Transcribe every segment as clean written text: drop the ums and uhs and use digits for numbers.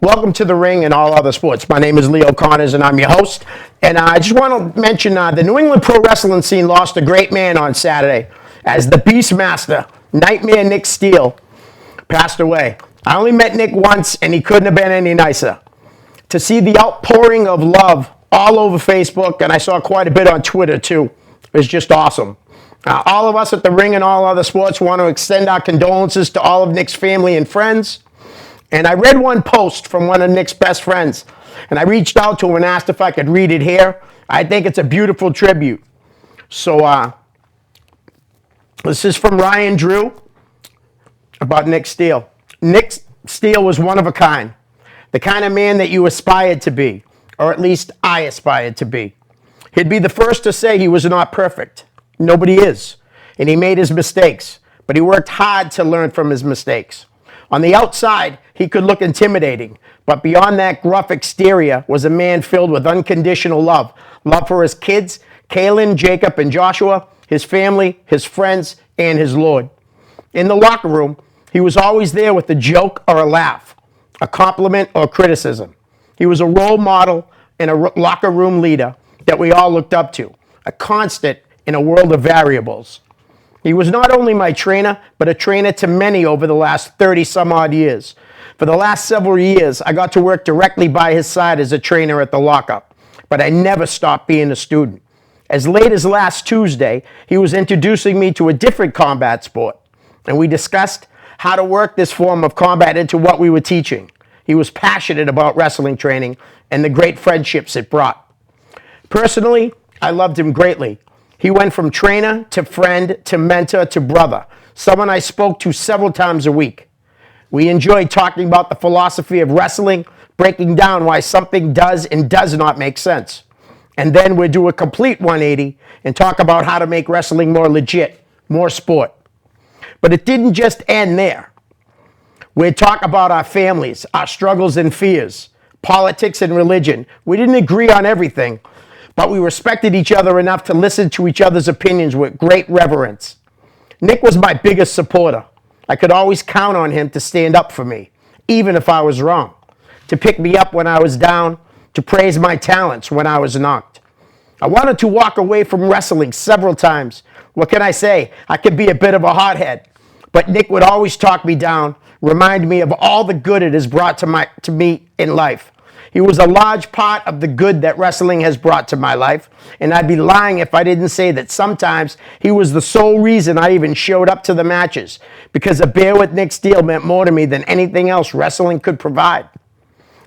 Welcome to the ring and all other sports. My name is Leo Connors, and I'm your host. And I just want to mention the New England pro wrestling scene lost a great man on Saturday as the Beastmaster, Nightmare Nick Steele, passed away. I only met Nick once, and he couldn't have been any nicer. To see the outpouring of love all over Facebook, and I saw quite a bit on Twitter too, is just awesome. All of us at the ring and all other sports want to extend our condolences to all of Nick's family and friends. And I read one post from one of Nick's best friends, and I reached out to him and asked if I could read it here. I think it's a beautiful tribute. So this is from Ryan Drew about Nick Steele. Nick Steele was one of a kind, the kind of man that you aspired to be, or at least I aspired to be. He'd be the first to say he was not perfect. Nobody is. And he made his mistakes, but he worked hard to learn from his mistakes. On the outside, he could look intimidating, but beyond that gruff exterior was a man filled with unconditional love. Love for his kids, Kaylin, Jacob, and Joshua, his family, his friends, and his Lord. In the locker room, he was always there with a joke or a laugh, a compliment or criticism. He was a role model and a locker room leader that we all looked up to, a constant in a world of variables. He was not only my trainer, but a trainer to many over the last 30 some odd years. For the last several years, I got to work directly by his side as a trainer at the lockup, but I never stopped being a student. As late as last Tuesday, he was introducing me to a different combat sport, and we discussed how to work this form of combat into what we were teaching. He was passionate about wrestling training and the great friendships it brought. Personally, I loved him greatly. He went from trainer to friend to mentor to brother, someone I spoke to several times a week. We enjoyed talking about the philosophy of wrestling, breaking down why something does and does not make sense. And then we'd do a complete 180 and talk about how to make wrestling more legit, more sport. But it didn't just end there. We'd talk about our families, our struggles and fears, politics and religion. We didn't agree on everything, but we respected each other enough to listen to each other's opinions with great reverence. Nick was my biggest supporter. I could always count on him to stand up for me, even if I was wrong, to pick me up when I was down, to praise my talents when I was knocked. I wanted to walk away from wrestling several times. What can I say? I could be a bit of a hothead, but Nick would always talk me down, remind me of all the good it has brought to me in life. He was a large part of the good that wrestling has brought to my life, and I'd be lying if I didn't say that sometimes he was the sole reason I even showed up to the matches, because a beer with Nick Steele meant more to me than anything else wrestling could provide.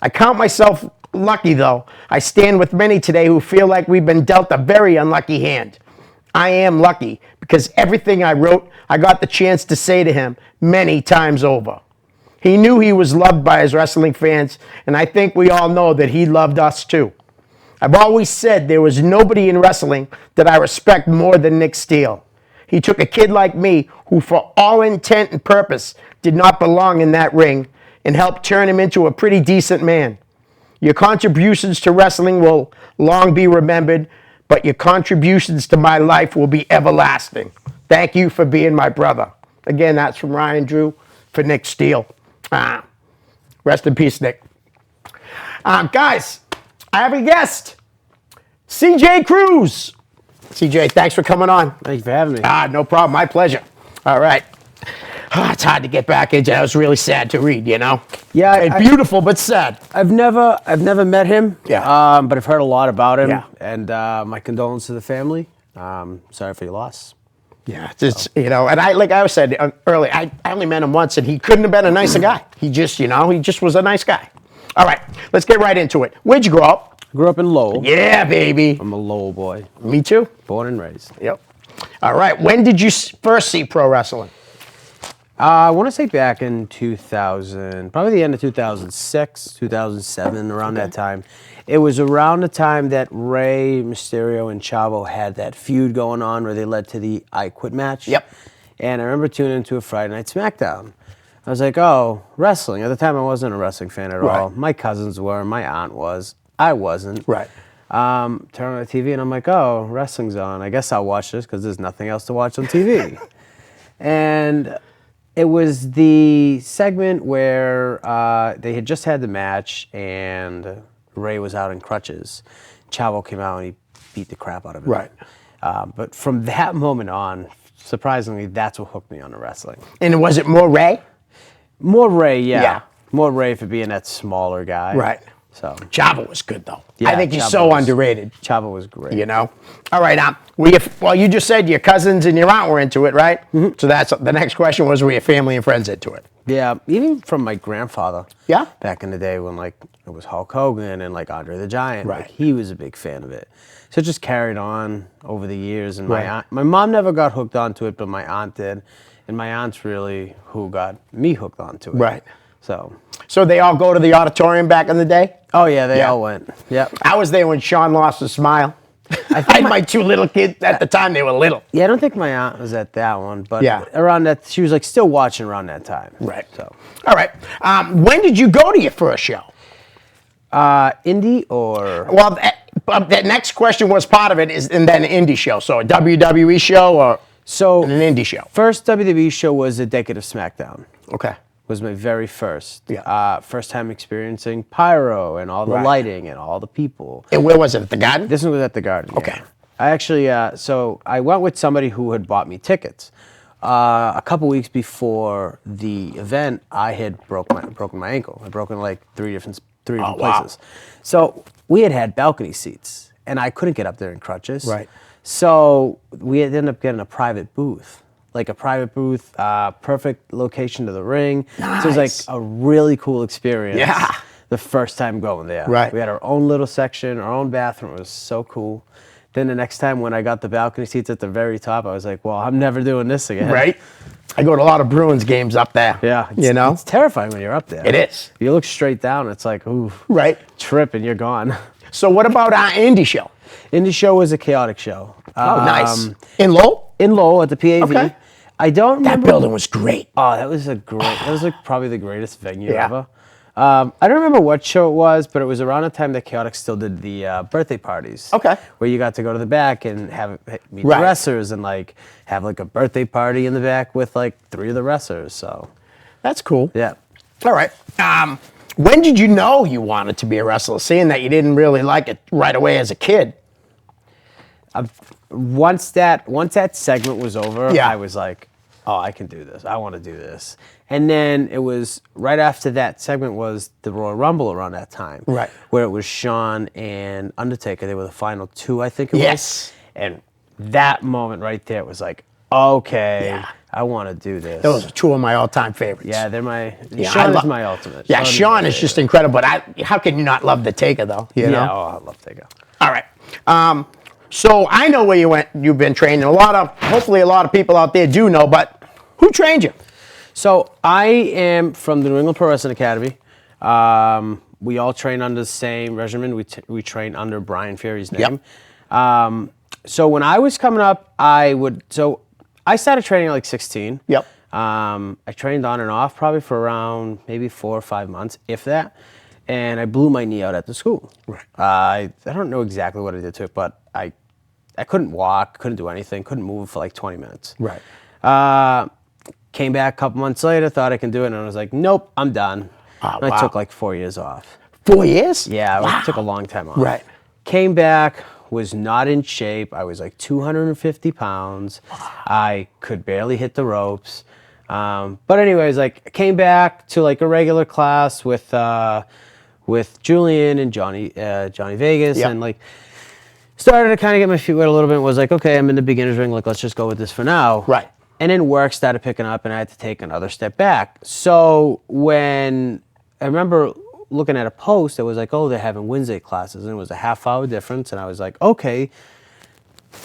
I count myself lucky, though. I stand with many today who feel like we've been dealt a very unlucky hand. I am lucky because everything I wrote, I got the chance to say to him many times over. He knew he was loved by his wrestling fans, and I think we all know that he loved us too. I've always said there was nobody in wrestling that I respect more than Nick Steele. He took a kid like me, who for all intent and purpose did not belong in that ring, and helped turn him into a pretty decent man. Your contributions to wrestling will long be remembered, but your contributions to my life will be everlasting. Thank you for being my brother. Again, that's from Ryan Drew for Nick Steele. Rest in peace, Nick. Guys, I have a guest, CJ Cruz. CJ, thanks for coming on. Thank you for having me. No problem. My pleasure. All right. It's hard to get back into. That was really sad to read, you know? Yeah. Beautiful, but sad. I've never met him. Yeah. But I've heard a lot about him. Yeah. And my condolences to the family. Sorry for your loss. Yeah, just, you know, and like I said earlier, I only met him once, and he couldn't have been a nicer guy. He just was a nice guy. All right, let's get right into it. Where'd you grow up? I grew up in Lowell. Yeah, baby. I'm a Lowell boy. Me too. Born and raised. Yep. All right, when did you first see pro wrestling? I want to say back in 2000, probably the end of 2006, 2007, around that time. It was around the time that Rey Mysterio and Chavo had that feud going on where they led to the I Quit match. Yep. And I remember tuning into a Friday Night SmackDown. I was like, oh, wrestling. At the time, I wasn't a wrestling fan at all. My cousins were, my aunt was. I wasn't. Right. Turn on the TV, and I'm like, oh, wrestling's on. I guess I'll watch this because there's nothing else to watch on TV. And It was the segment where they had just had the match and Ray was out in crutches. Chavo came out and he beat the crap out of him. Right. But from that moment on, surprisingly, that's what hooked me on the wrestling. And was it more Ray? More Ray, yeah. Yeah. More Ray for being that smaller guy. Right. So Chavo was good, though. Yeah, I think he's Chavo so was- underrated, Chavo was great. you know? All right, well, you just said your cousins and your aunt were into it, right? So that's the next question was, were your family and friends into it? Yeah, even from my grandfather. Yeah? Back in the day when like it was Hulk Hogan and like Andre the Giant. Right. Like, he was a big fan of it. So it just carried on over the years. And Right. my mom never got hooked onto it, but my aunt did. And my aunt's really who got me hooked onto it. Right. So they all go to the auditorium back in the day? oh yeah, they Yeah. all went. Yep. I was there when Sean lost his smile. I had my two little kids. At the time, they were little. Yeah, I don't think my aunt was at that one, but Yeah. around that, she was like still watching around that time. Right. So, All right. When did you go to your first show? indie or Well, that next question was part of it, and then an indie show. So a WWE show or so an indie show? first WWE show was a Decade of SmackDown. Okay. Was my very first. Yeah. First time experiencing pyro and all the Right. lighting and all the people. And where was it? At the Garden? This one was at the Garden. yeah. Okay. I actually, so I went with somebody who had bought me tickets. A couple weeks before the event, I had broken my ankle. I'd broken like three different wow. places. So we had balcony seats, and I couldn't get up there in crutches. Right. So we had ended up getting a private booth. Like a private booth, perfect location to the ring. So it was like Nice. a really cool experience. Yeah. The first time going there. Right. We had our own little section, our own bathroom. It was so cool. Then the next time when I got the balcony seats at the very top, I was like, well, I'm never doing this again. Right? I go to a lot of Bruins games up there. Yeah. You know? It's terrifying when you're up there. It is. You look straight down, it's like, ooh, Right. trip, and you're gone. So what about our indie show? Indie show was a chaotic show. Oh, nice. In Lowell? In Lowell at the PAV. Okay. I don't That remember. building was great. Oh, that was like probably the greatest venue Yeah. ever. I don't remember what show it was, but it was around the time that Chaotic still did the birthday parties. Okay. Where you got to go to the back and meet Right. the wrestlers and like have like a birthday party in the back with like 3 of the wrestlers. So That's cool. yeah. All right. When did you know you wanted to be a wrestler, seeing that you didn't really like it right away as a kid? Once that segment was over, Yeah. I was like, oh, I can do this. I want to do this. And then it was right after that segment was the Royal Rumble around that time. Right. Where it was Shawn and Undertaker. They were the final 2, I think it Yes. was. And that moment right there was like, okay, Yeah. I want to do this. Those are two of my all-time favorites. Yeah, they're my. Yeah, Shawn I is lo- my ultimate. Yeah, my Sean is just incredible. But how can you not love the Taker, though? You Yeah, know? oh, I love Taker. All right. So I know where you've been trained, and hopefully a lot of people out there do know, but who trained you? So I am from the New England Pro Wrestling Academy. We all train under the same regimen. We train under Brian Fury's name. Yep. So when I was coming up, I started training at like 16. Yep. I trained on and off probably for around maybe 4 or 5 months, if that. And I blew my knee out at the school. Right. I don't know exactly what I did to it, but I couldn't walk, couldn't do anything, couldn't move for like 20 minutes. Right. Came back a couple months later, thought I can do it, and I was like, nope, I'm done. Oh, And I wow. took like 4 years off. 4 years? Yeah, Wow. I took a long time off. Right. Came back, was not in shape. I was like 250 pounds. I could barely hit the ropes. But anyways, like came back to like a regular class with Julian and Johnny Vegas, Yep. and like started to kind of get my feet wet a little bit. And was like, okay, I'm in the beginner's ring. Like, let's just go with this for now. Right. And then work started picking up, and I had to take another step back. So when I remember looking at a post that was like, oh, they're having Wednesday classes, and it was a half-hour difference, and I was like, okay,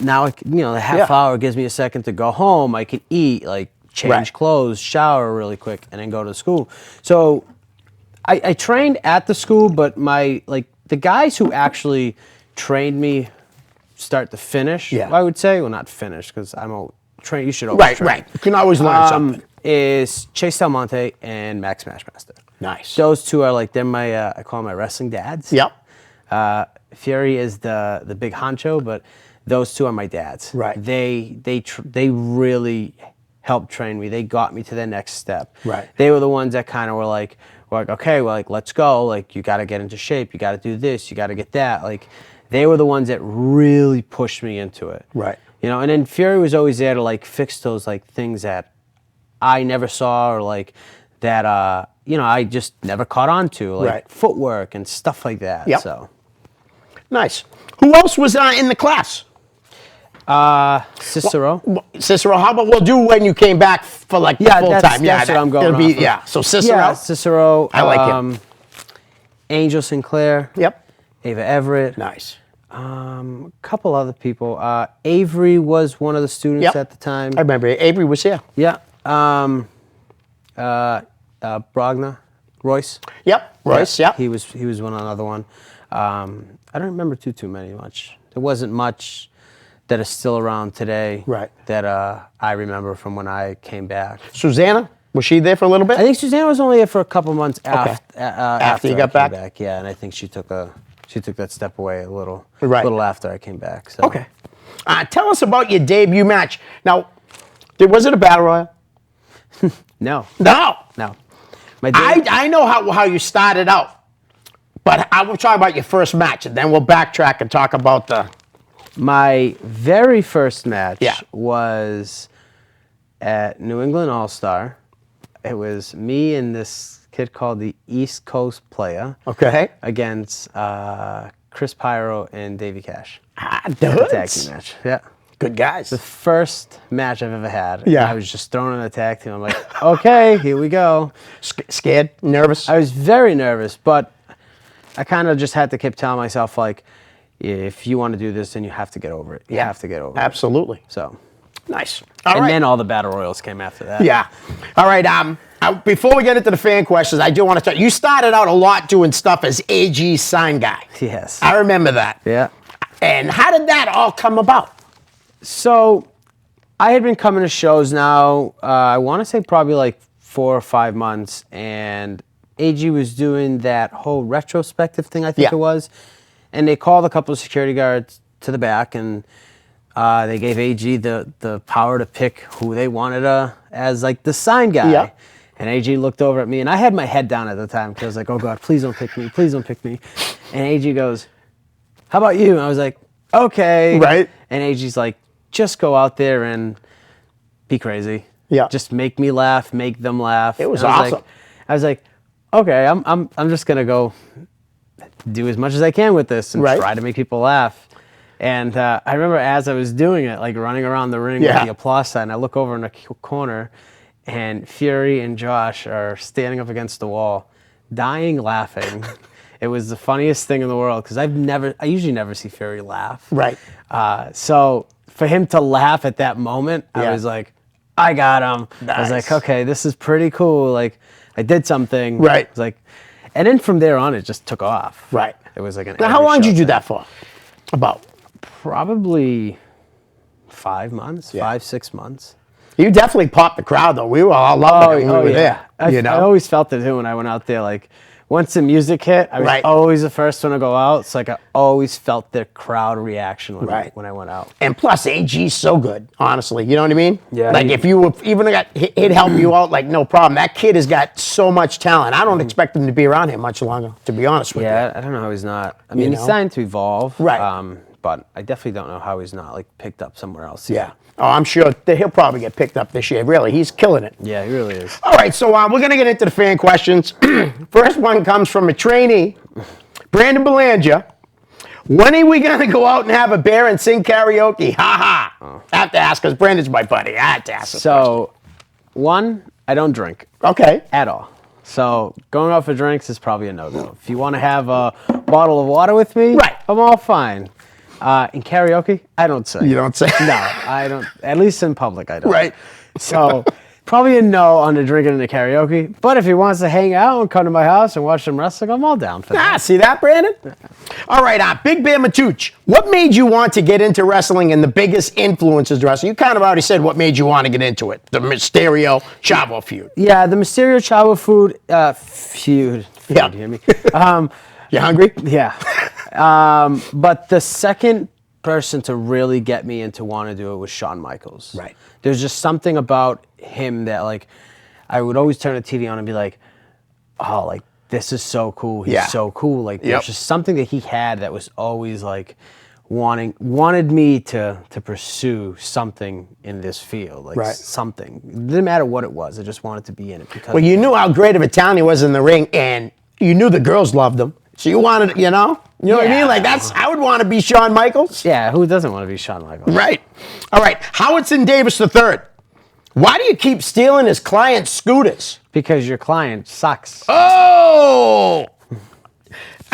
now the half Yeah. hour gives me a second to go home. I can eat, like change Right. clothes, shower really quick, and then go to school. So I trained at the school, but the guys who actually trained me start to finish, Yeah. I would say, well, not finish because I'm a train. You should always Right, train. right. You can always learn something. Is Chase Del Monte and Max Smashmaster. Nice. Those two are like they're my I call them my wrestling dads. Yep. Fury is the big honcho, but those two are my dads. Right. They really helped train me. They got me to the next step. Right. They were the ones that kind of were like, okay, well, like, let's go. Like, you got to get into shape. You got to do this. You got to get that. Like, they were the ones that really pushed me into it. Right. You know, and then Fury was always there to like fix those like things that I never saw or like that, you know, I just never caught on to, like Right. footwork and stuff like that. Yep. So, Nice. Who else was in the class? Cicero. Cicero. How about we'll do when you came back for like the full that's- time? that's what I'm going it'll be, off of. Yeah. So Cicero. Yeah, Cicero. I like him. Angel Sinclair. Yep. Ava Everett. Nice. A couple other people. Avery was one of the students Yep. at the time. I remember Avery was here. Yeah. Brogna. Royce. Yep. Royce. Yep. He was another one. I don't remember too many much. There wasn't much that is still around today. Right. That I remember from when I came back. Susanna, was she there for a little bit? I think Susanna was only there for a couple months after you I got came back? Yeah, and I think she took that step away a little after I came back. So. Okay. Tell us about your debut match. Now, was it a battle royal? No. No. My I know how you started out, but I will talk about your first match, and then we'll backtrack and talk about My very first match Yeah. was at New England All-Star. It was me and this kid called the East Coast Player Okay. against Chris Pyro and Davey Cash. Tag Dudes. team match. Yeah. Good guys. The first match I've ever had. Yeah. I was just thrown in a tag team. I'm like, okay, here we go. Scared? Nervous? I was very nervous, but I kind of just had to keep telling myself, like, if you want to do this, then you have to get over it. You have to get over it. Absolutely. So, Nice. and then all the battle royals came after that. Yeah. All right. Before we get into the fan questions, I do want to talk. You started out a lot doing stuff as AG's sign guy. Yes. I remember that. Yeah. And how did that all come about? So, I had been coming to shows now, I want to say probably like 4 or 5 months, and AG was doing that whole retrospective thing, I think Yeah. it was. And they called a couple of security guards to the back, and they gave AG the power to pick who they wanted as like the sign guy. Yeah. And AG looked over at me, and I had my head down at the time because I was like, oh God, please don't pick me. Please don't pick me. And AG goes, how about you? And I was like, okay. Right. And AG's like, just go out there and be crazy. Yeah. Just make me laugh, make them laugh. It was And awesome. I was like, okay, I'm just gonna go do as much as I can with this and Right. try to make people laugh. And I remember as I was doing it, like running around the ring Yeah. with the applause sign, I look over in the corner, and Fury and Josh are standing up against the wall, dying laughing. It was the funniest thing in the world because I usually never see Fury laugh. Right. So for him to laugh at that moment, Yeah. I was like, I got him. I was Nice. like, okay, this is pretty cool. Like, I did something. Right. It was like, and then from there on, it just took off. Right. It was like an. Now, how every long did show you do thing. that for? About. Probably 5 months, Yeah. 5-6 months. You definitely popped the crowd, though. We were all loving it when we were there. I always felt it too when I went out there. Like, once the music hit, I was Right. always the first one to go out. It's like I always felt the crowd reaction when I went out. And plus, AG's so good, honestly. You know what I mean? Yeah. Like, if you were, even got, he'd help you out, like, no problem. That kid has got so much talent. I don't expect him to be around here much longer, to be honest with you. Yeah, I don't know how he's not. I mean, he's know? starting to evolve. Right. But I definitely don't know how he's not like picked up somewhere else. Yeah. Oh, I'm sure that he'll probably get picked up this year. Really, he's killing it. Yeah, he really is. All right, so we're going to get into the fan questions. First one comes from a trainee, Brandon Belanger. When are we going to go out and have a beer and sing karaoke? Ha ha. I have to ask because Brandon's my buddy. I have to ask. So, one, I don't drink Okay. at all. So going out for drinks is probably a no-go. If you want to have a bottle of water with me, Right. I'm all fine. In karaoke, I don't sing. You don't say? No, I don't. At least in public, I don't. Right. So probably a no on the drinking and the karaoke. But if he wants to hang out and come to my house and watch some wrestling, I'm all down for that. Ah, see that, Brandon? All right, Big Bear Matuch, what made you want to get into wrestling and the biggest influences to wrestling? You kind of already said what made you want to get into it, the Mysterio Chavo feud. Yeah, the Mysterio Chavo feud. Yeah. You hear me? You hungry? Yeah. But the second person to really get me into want to do it was Shawn Michaels. Right. There's just something about him that like I would always turn the TV on and be like, oh, like this is so cool. He's Yeah. so cool. Like Yep. there's just something that he had that was always like wanted me to pursue something in this field, like Right. something. It didn't matter what it was. I just wanted to be in it because Well, you knew how great of a talent he was in the ring, and you knew the girls loved him. So you wanted, you know what I Yeah. mean? Like I would want to be Shawn Michaels. yeah, who doesn't want to be Shawn Michaels? Right. All right. Howardson Davis III. Why do you keep stealing his clients' scooters? Because your client sucks. Oh!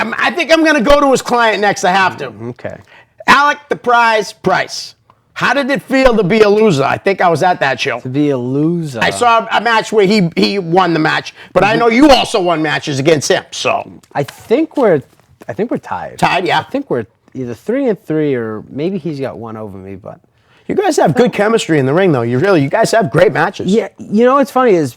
I think I'm going to go to his client next. I have to. Okay. Alec the Price. How did it feel to be a loser? I think I was at that show. To be a loser. I saw a match where he won the match, but I know you also won matches against him. So I think we're tied. Tied, yeah. I think we're either 3-3 or maybe he's got one over me, but you guys have good chemistry in the ring, though. You guys have great matches. yeah, you know what's funny is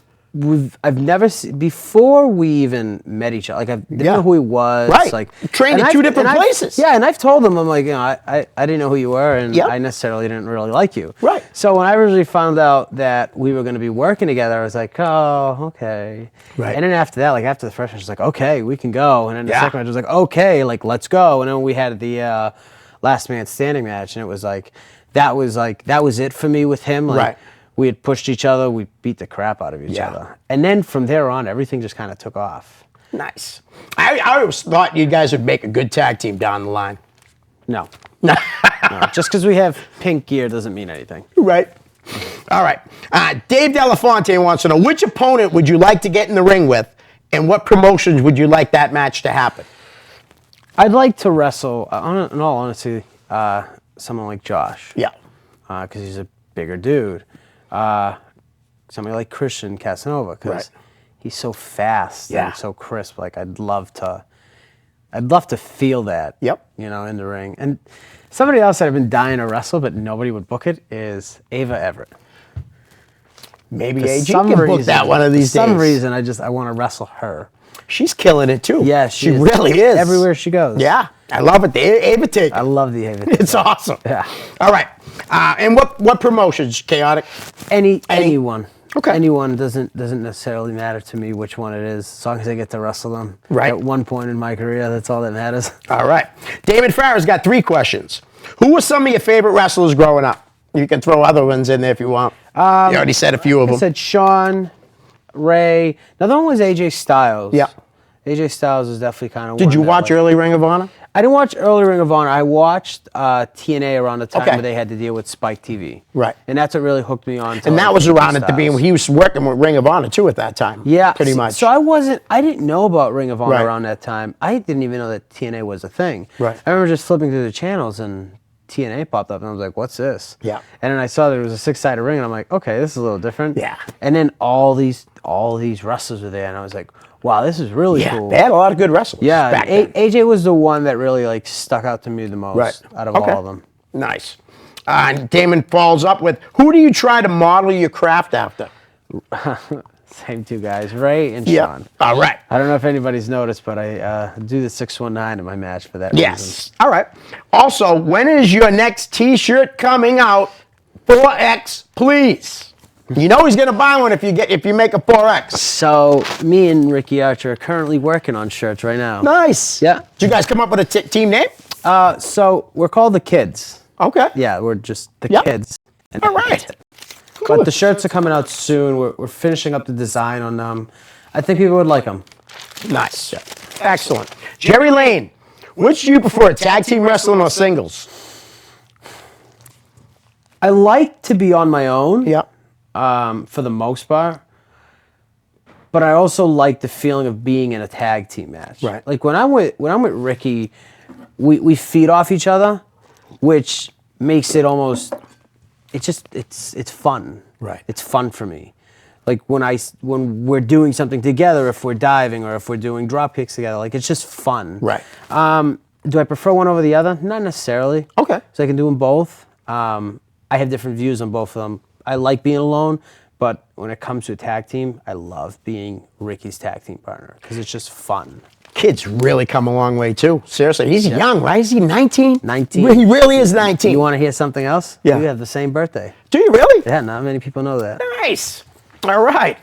I've never before we even met each other. Like I didn't Yeah. know who he was. Right. Like Trained and at I've- two different and I've- places. Yeah, and I've told them I'm like, I didn't know who you were, and Yep. I necessarily didn't really like you. Right. So when I originally found out that we were going to be working together, I was like, oh, okay. Right. And then after that, like after the first match, I was like, okay, we can go. And then the Yeah. second match, I was like, okay, like let's go. And then we had the last man standing match, and it was like that was it for me with him. Like, Right. we had pushed each other. We beat the crap out of each Yeah. other. And then from there on, everything just kind of took off. Nice. I always thought you guys would make a good tag team down the line. No. No. Just because we have pink gear doesn't mean anything. Right. All right. Dave Delafonte wants to know, which opponent would you like to get in the ring with, and what promotions would you like that match to happen? I'd like to wrestle, in all honesty, someone like Josh. Yeah. Because he's a bigger dude. Somebody like Christian Casanova, because Right. he's so fast Yeah. and so crisp. Like I'd love to feel that. Yep. You know, in the ring. And somebody else that I've been dying to wrestle, but nobody would book it, is Ava Everett. Maybe For AG some can book reason- that one of these For some days. reason, I want to wrestle her. She's killing it too. Yeah, she is. really is. Everywhere she goes. Yeah, I love it. The Ava take. I love the Ava. It's awesome. Yeah. All right. And what promotions? Chaotic. Anyone. Okay. Anyone doesn't necessarily matter to me which one it is, as long as I get to wrestle them. Right. At one point in my career, that's all that matters. All right. David Farrer's got 3 questions. Who were some of your favorite wrestlers growing up? You can throw other ones in there if you want. You already said a few of I them. said Sean, Ray. Another one was AJ Styles. Yeah. AJ Styles is definitely kind of. Did you watch early Ring of Honor? I didn't watch early Ring of Honor. I watched TNA around the time Okay. where they had to deal with Spike TV. Right. And that's what really hooked me on. To And that like was AJ around at the beginning. Styles. He was working with Ring of Honor too at that time. Yeah, Pretty much. So I didn't know about Ring of Honor Right. around that time. I didn't even know that TNA was a thing. Right. I remember just flipping through the channels and TNA popped up, and I was like, "What's this?" Yeah. And then I saw there was a 6-sided ring, and I'm like, "Okay, this is a little different." Yeah. And then all these wrestlers were there, and I was like, "Wow, this is really yeah, cool." they had a lot of good wrestlers. Yeah, back and then. AJ was the one that really like stuck out to me the most out of all of them. Nice. And Damon follows up with, who do you try to model your craft after? Same two guys, Ray and Sean. All right. I don't know if anybody's noticed, but I do the 619 in my match for that reason. Yes. All right. Also, when is your next T-shirt coming out? 4X, please. You know he's gonna buy one if you make a 4X. So me and Ricky Archer are currently working on shirts right now. Nice. Yeah. Did you guys come up with a team name? So we're called the Kids. Okay. Yeah, we're just the Yep. Kids. And All right. But the shirts are coming out soon. We're finishing up the design on them. I think people would like them. Nice. Excellent. Jerry Lane, which do you prefer, tag team wrestling or singles? I like to be on my own. Yeah. For the most part. But I also like the feeling of being in a tag team match. Right. Like when I'm with Ricky, we feed off each other, which makes it almost it's fun. Right. It's fun for me. Like when we're doing something together, if we're diving or if we're doing drop kicks together, like it's just fun. Right. Do I prefer one over the other? Not necessarily. Okay. So I can do them both. I have different views on both of them. I like being alone, but when it comes to a tag team, I love being Ricky's tag team partner because it's just fun. Kid's really come a long way too. Seriously, he's young, right? Is he 19? 19. He really is 19. You want to hear something else? Yeah. We have the same birthday. Do you really? Yeah, not many people know that. Nice. All right.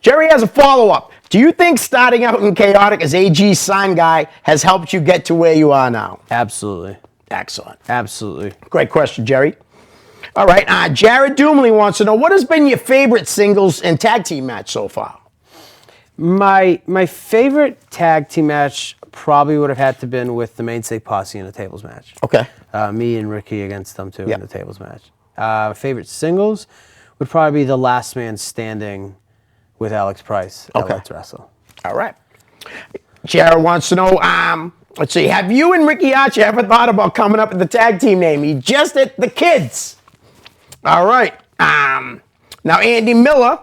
Jerry has a follow-up. Do you think starting out in Chaotic as AG's sign guy has helped you get to where you are now? Absolutely. Excellent. Absolutely. Great question, Jerry. All right. Jared Doomley wants to know, what has been your favorite singles and tag team match so far? My favorite tag team match probably would have had to been with the Mainstay Posse in a tables match. Okay. Me and Ricky against them too Yep. in the tables match. Favorite singles would probably be the Last Man Standing with Alex Price at Okay. Let's Wrestle. All right. Jared wants to know, let's see, have you and Ricky Archer ever thought about coming up with the tag team name? He just at the kids. All right. Now, Andy Miller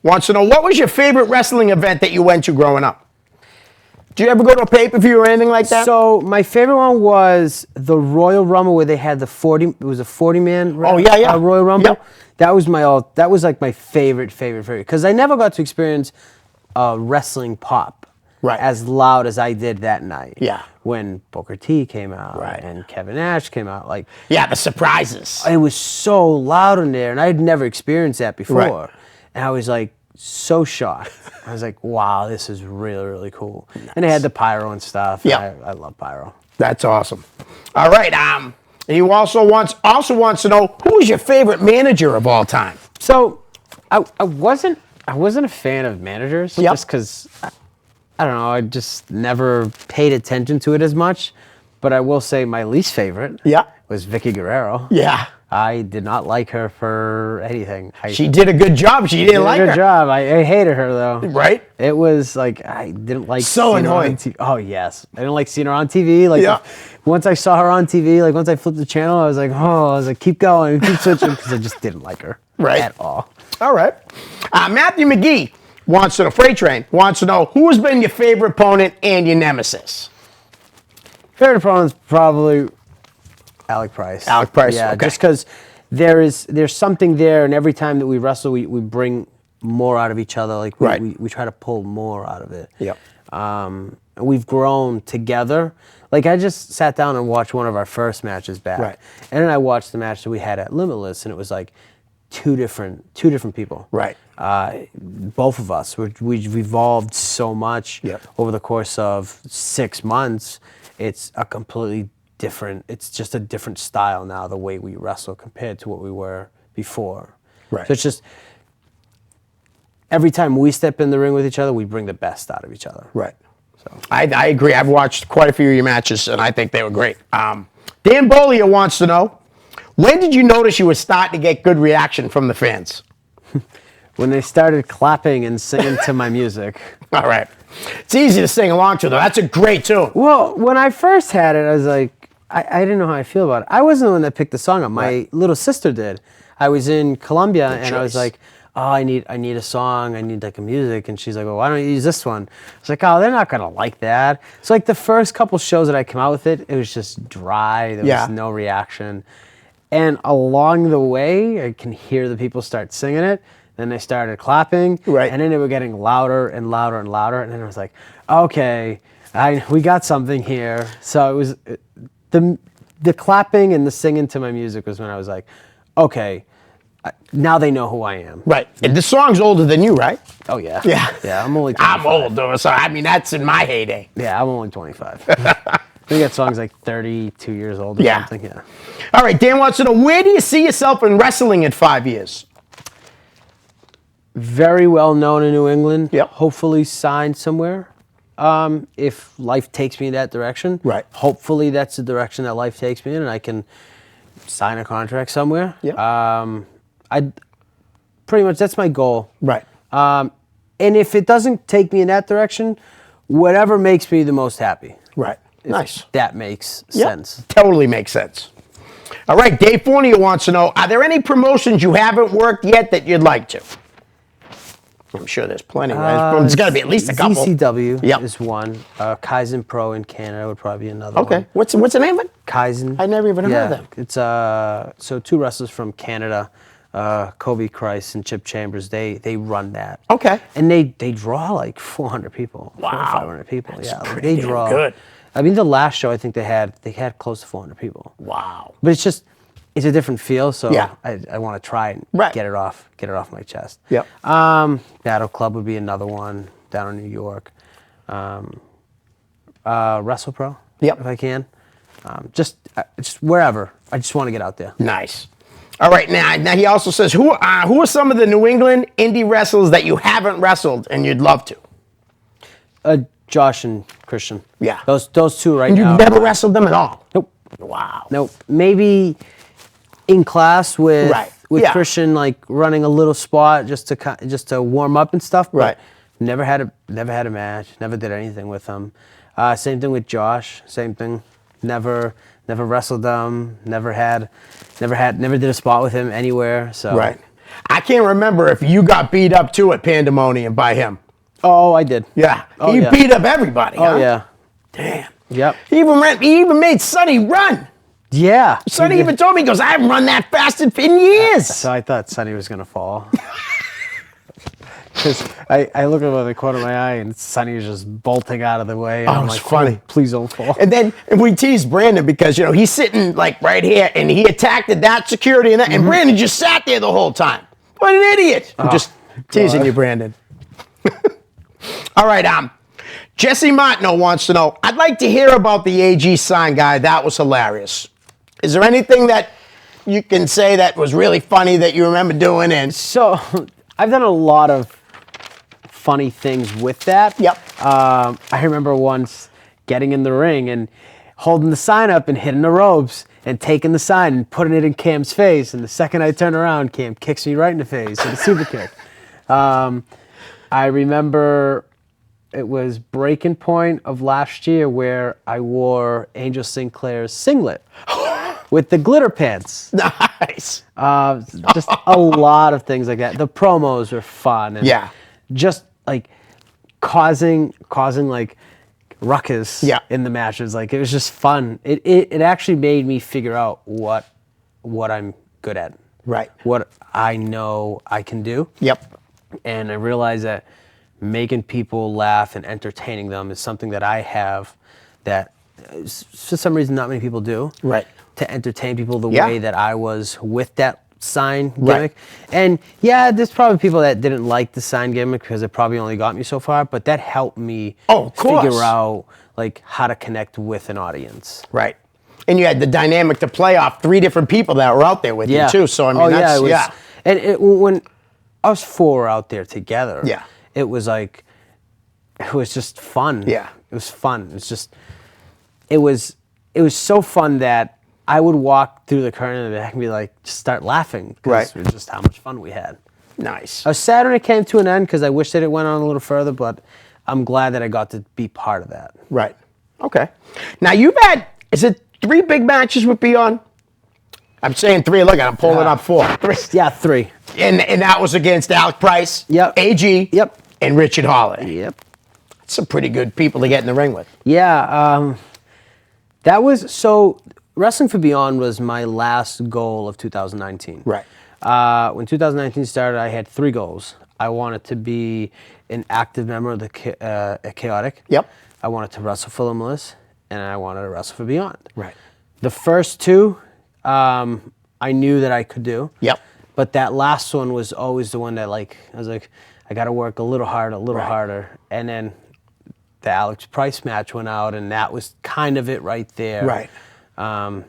wants to know, what was your favorite wrestling event that you went to growing up? Did you ever go to a pay-per-view or anything like that? So my favorite one was the Royal Rumble where they had the 40. It was a 40-man. Oh, yeah. Royal Rumble. Yep. That was like my favorite because I never got to experience wrestling pop Right. as loud as I did that night. Yeah. When Booker T came out Right. and Kevin Nash came out, like Yeah, the surprises. it was so loud in there, and I had never experienced that before. Right. And I was like so shocked. I was like, wow, this is really, really cool. And they had the pyro and stuff. Yeah. I love pyro. That's awesome. All right. He also wants to know, who is your favorite manager of all time? So I wasn't a fan of managers Yep. just because I don't know, I just never paid attention to it as much. But I will say my least favorite Yeah. was Vicky Guerrero. Yeah. I did not like her for anything. She did a good job. She didn't like Good her. job. I hated her though. Right? It was like I didn't like So seeing her on annoying. TV. Oh yes, I didn't like seeing her on TV. Like Yeah. once I saw her on TV, like once I flipped the channel, I was like, keep going, keep switching, because I just didn't like her Right. at all. All right. Matthew McGee wants to know, Freight Train wants to know, who has been your favorite opponent and your nemesis? Favorite opponent's probably Alec Price. Alec Price, Yeah, okay. just because there's something there, and every time that we wrestle, we bring more out of each other. Like Right. we try to pull more out of it. Yep. And we've grown together. Like I just sat down and watched one of our first matches back, Right. and then I watched the match that we had at Limitless, and it was like two different people. Right. Both of us, we've evolved so much Yep. over the course of 6 months. It's a completely different. It's just a different style now, the way we wrestle compared to what we were before. Right. So it's just every time we step in the ring with each other, we bring the best out of each other. Right. So I agree. I've watched quite a few of your matches, and I think they were great. Dan Bolia wants to know, when did you notice you were starting to get good reaction from the fans? When they started clapping and singing to my music. All right. It's easy to sing along to, though. That's a great tune. Well, when I first had it, I was like, I didn't know how I feel about it. I wasn't the one that picked the song up. My little sister did. I was in Colombia, and I was choice. like, oh, I need a song. I need like a music. And she's like, well, why don't you use this one? I was like, oh, they're not going to like that. So like the first couple shows that I came out with it was just dry. There Yeah. was no reaction. And along the way, I can hear the people start singing it. Then they started clapping. Right. And then they were getting louder and louder and louder. And then I was like, okay, we got something here. So it was the clapping and the singing to my music was when I was like, okay, now they know who I am. Right. And the song's older than you, right? Oh yeah. Yeah. Yeah, I'm only 25. I'm old, though. So, I mean, that's in my heyday. Yeah, I'm only 25. I think that song's like 32 years old or Yeah. something. Yeah. All right. Dan wants to know, where do you see yourself in wrestling in 5 years? Very well known in New England. Yep. Hopefully signed somewhere. If life takes me in that direction. Right. Hopefully that's the direction that life takes me in, and I can sign a contract somewhere. Yep. I pretty much that's my goal. Right. And if it doesn't take me in that direction, whatever makes me the most happy. Right. If Nice. That makes Yep. sense. Totally makes sense. All right. Dave Fournier wants to know, are there any promotions you haven't worked yet that you'd like to? I'm sure there's plenty, right? There's got to be at least a couple. ZCW Yep. is one. Kaizen Pro in Canada would probably be another Okay. one. What's the name of it? Kaizen. I never even heard of them. It's so two wrestlers from Canada, Kobe Christ and Chip Chambers. They run that. Okay. And they draw like 400 people. Wow. 500 people. That's yeah. Like pretty they damn draw. good. I mean, the last show I think they had close to 400 people. Wow. But it's it's a different feel. So Yeah. I want to try and Right. get it off my chest. Yep. Battle Club would be another one down in New York. WrestlePro, Yep. if I can. Just wherever. I just want to get out there. Nice. All right, now he also says, who are some of the New England indie wrestlers that you haven't wrestled and you'd love to? Josh and Christian. Yeah. Those two right And now. you've never wrestled them at all? Nope. Wow. Nope. Maybe in class with Right. Yeah. Christian, like running a little spot just to warm up and stuff. But Right. Never had a match. Never did anything with them. Same thing with Josh. Same thing. Never wrestled them. Never did a spot with him anywhere. So. Right. I can't remember if you got beat up too at Pandemonium by him. Oh, I did. Yeah. Oh, He yeah. beat up everybody. Oh huh? yeah. Damn. Yep. He even made Sonny run. Yeah. Sonny He did. even told me, he goes, I haven't run that fast in years. So I thought Sonny was gonna fall. Because I look over the corner of my eye and Sonny was just bolting out of the way. And Oh, I'm it's like, funny. Please don't fall. And then we teased Brandon because, he's sitting like right here and he attacked that security and that, and Brandon just sat there the whole time. What an idiot. I'm just teasing God. you, Brandon. All right, Jesse Martineau wants to know, I'd like to hear about the AG sign guy. That was hilarious. Is there anything that you can say that was really funny that you remember doing? And So I've done a lot of funny things with that. Yep. I remember once getting in the ring and holding the sign up and hitting the ropes and taking the sign and putting it in Cam's face. And the second I turn around, Cam kicks me right in the face with a super kick. I remember it was Breaking Point of last year where I wore Angel Sinclair's singlet with the glitter pants. nice. Just a lot of things like that. The promos were fun. And Yeah. just like causing like ruckus Yeah. in the matches. Like it was just fun. It actually made me figure out what I'm good at. Right. What I know I can do. Yep. And I realized that making people laugh and entertaining them is something that I have that for some reason not many people do. Right. To entertain people the Yeah. way that I was with that sign Right. gimmick. And yeah, there's probably people that didn't like the sign gimmick because it probably only got me so far, but that helped me Of course. figure out like how to connect with an audience. Right. And you had the dynamic to play off 3 different people that were out there with you too. So I mean, that's, it was, yeah. And when us 4 were out there together, Yeah. it was like, it was just fun. Yeah. It was fun. It was so fun that I would walk through the curtain in the back and be like, just start laughing. 'Cause Right. it was just how much fun we had. Nice. I was sad when it came to an end because I wish that it went on a little further, but I'm glad that I got to be part of that. Right. Okay. Now you've had, is it 3 big matches with Beyond? I'm saying 3. Look, I'm pulling up 4. 3. Yeah, 3. And that was against Alec Price, Yep. AG, Yep. and Richard Holiday. Yep. That's some pretty good people to get in the ring with. Yeah, that was so. Wrestling for Beyond was my last goal of 2019. Right. When 2019 started, I had 3 goals. I wanted to be an active member of the Chaotic. Yep. I wanted to wrestle for Limitless, and I wanted to wrestle for Beyond. Right. The first 2, I knew that I could do. Yep. But that last one was always the one that I was like, I got to work a little harder, Right. harder. And then the Alex Price match went out, and that was kind of it right there. Right.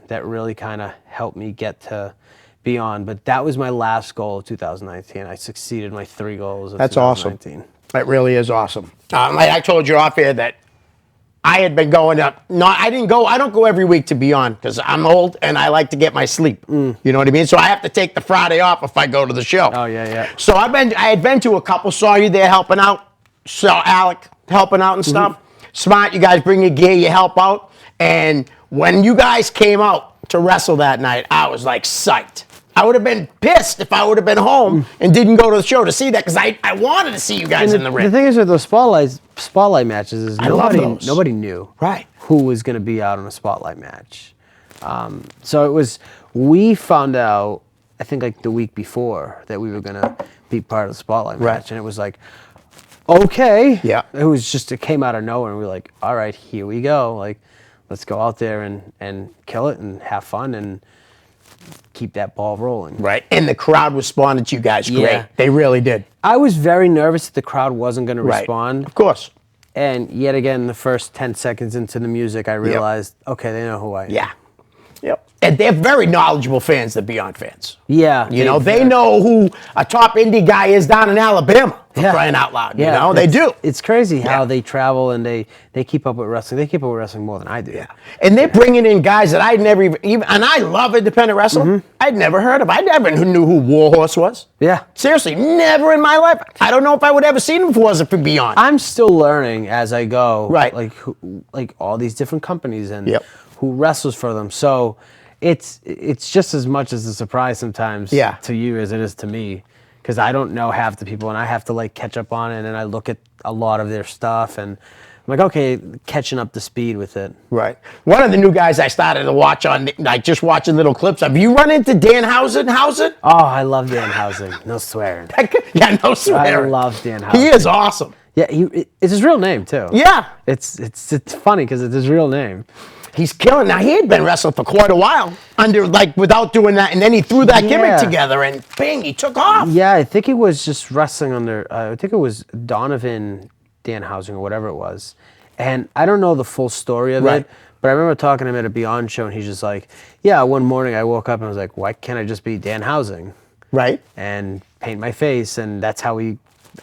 That really kind of helped me get to Beyond. But that was my last goal of 2019. I succeeded my 3 goals of That's awesome. 2019. That really is awesome. Like I told you off air that I had been going up. I don't go every week to Beyond because I'm old and I like to get my sleep. You know what I mean? So I have to take the Friday off if I go to the show. Oh, yeah. So I had been to a couple, saw you there helping out, saw Alec helping out and stuff. Smart, you guys bring your gear, you help out. And when you guys came out to wrestle that night, I was like psyched. I would have been pissed if I would have been home and didn't go to the show to see that because I wanted to see you guys in the ring. The thing is with those spotlight matches is love those. nobody knew Right. who was going to be out on a spotlight match. So we found out, I think like the week before that we were going to be part of the spotlight Right. match. And it was like, okay. Yeah. It came out of nowhere. And we were like, all right, here we go. Like, let's go out there and kill it and have fun. And keep that ball rolling. Right. And the crowd responded to you guys great. Yeah. They really did. I was very nervous that the crowd wasn't going to Right. respond. Of course. And yet again, the first 10 seconds into the music, I realized, okay, they know who I am. Yeah. Yep. And they're very knowledgeable fans, the Beyond fans. Yeah. You know, they know who a top indie guy is down in Alabama, for crying out loud. You know, they do. It's crazy how they travel and they keep up with wrestling. They keep up with wrestling more than I do. Yeah. And they're bringing in guys that I'd never even, and I love independent wrestling. I'd never heard of. I never knew who Warhorse was. Yeah. Seriously, never in my life. I don't know if I would ever seen him if it wasn't for Beyond. I'm still learning as I go. Right. Like all these different companies and Yep. who wrestles for them. So it's just as much as a surprise sometimes to you as it is to me, because I don't know half the people and I have to like catch up on it, and I look at a lot of their stuff and I'm like, okay, catching up to speed with it. Right. One of the new guys I started to watch on, like just watching little clips. Have you run into Dan Housen? Oh, I love Dan Housing. No swearing. Yeah, no swearing. I love Dan Housing. He is awesome. Yeah, it's his real name too. Yeah. It's funny because it's his real name. He's killing. Now, he had been wrestling for quite a while, without doing that, and then he threw that gimmick together, and bing, he took off. Yeah, I think he was just wrestling under, I think it was Donovan Danhausen or whatever it was. And I don't know the full story of it, but I remember talking to him at a Beyond show, and he's just like, yeah, one morning I woke up and I was like, why can't I just be Dan Housing? Right. And paint my face, and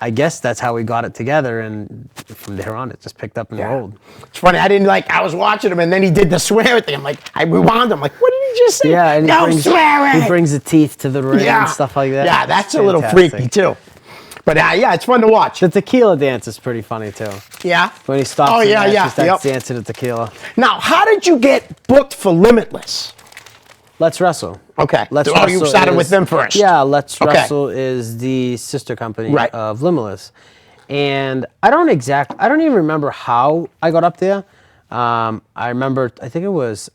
I guess that's how we got it together, and from there on, it just picked up and rolled. It's funny, I was watching him, and then he did the swear thing. I'm like, I rewound him, like, what did he just say? Yeah, and no swearing. He brings the teeth to the ring and stuff like that. Yeah, that's It's a little fantastic. freaky, too. But yeah, it's fun to watch. The tequila dance is pretty funny, too. Yeah? When he stops Oh, the yeah, match, yeah, he starts yep. dancing to tequila. Now, how did you get booked for Limitless? Let's Wrestle. Okay. Let's You Wrestle started is- with them first. Yeah, Let's Okay. Wrestle is the sister company Right. of Limitless. And I don't even remember how I got up there. I remember, I think it was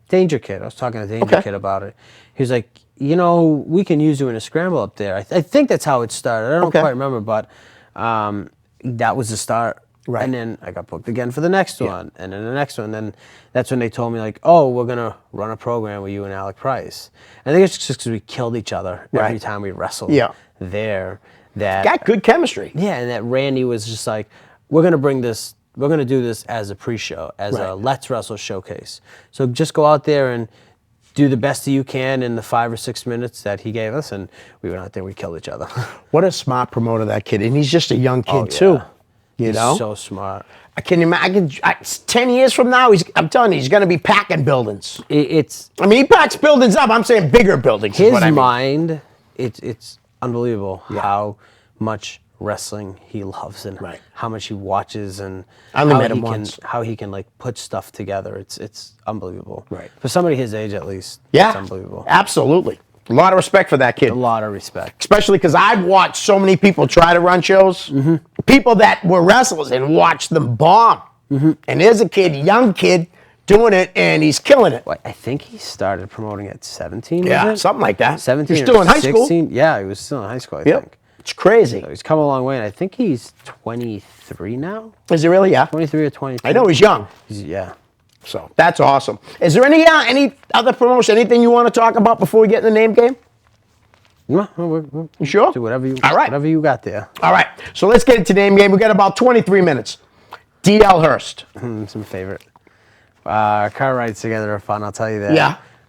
Danger Kid. I was talking to Danger Kid about it. He was like, we can use you in a scramble up there. I think that's how it started. I don't quite remember, but that was the start. Right. And then I got booked again for the next one, and then the next one. Then that's when they told me, like, oh, we're going to run a program with you and Alec Price. And I think it's just because we killed each other every time we wrestled there. Got good chemistry. Yeah, and that Randy was just like, we're going to do this as a pre-show, as a Let's Wrestle showcase. So just go out there and do the best that you can in the 5 or 6 minutes that he gave us, and we went out there, we killed each other. What a smart promoter, that kid. And he's just a young kid, too. You know? He's so smart. I can imagine, 10 years from now, I'm telling you, he's going to be packing buildings. It's He packs buildings up. I'm saying bigger buildings. his is what I mean. mind. It's unbelievable how much wrestling he loves and how much he watches and I only met him once. how he can like put stuff together. It's unbelievable. Right. For somebody his age, at least. Yeah. It's unbelievable. Absolutely. A lot of respect for that kid. A lot of respect. Especially because I've watched so many people try to run shows. People that were wrestlers and watched them bomb. And there's a young kid, doing it, and he's killing it. I think he started promoting at 17. Yeah, was it? something like that. 17. He's or still in high school. 16. Yeah, he was still in high school. I Yep. think. It's crazy. So he's come a long way, and I think he's 23 now. Is he really? Yeah. 23 or 22. I know he's young. Yeah. So that's awesome. Is there any other promotion, anything you want to talk about before we get in the name game? No, You sure? do whatever you. All right. Whatever you got there. All right. So let's get into name game. We got about 23 minutes. DL Hurst. Some favorite. Car rides together are fun. I'll tell you that.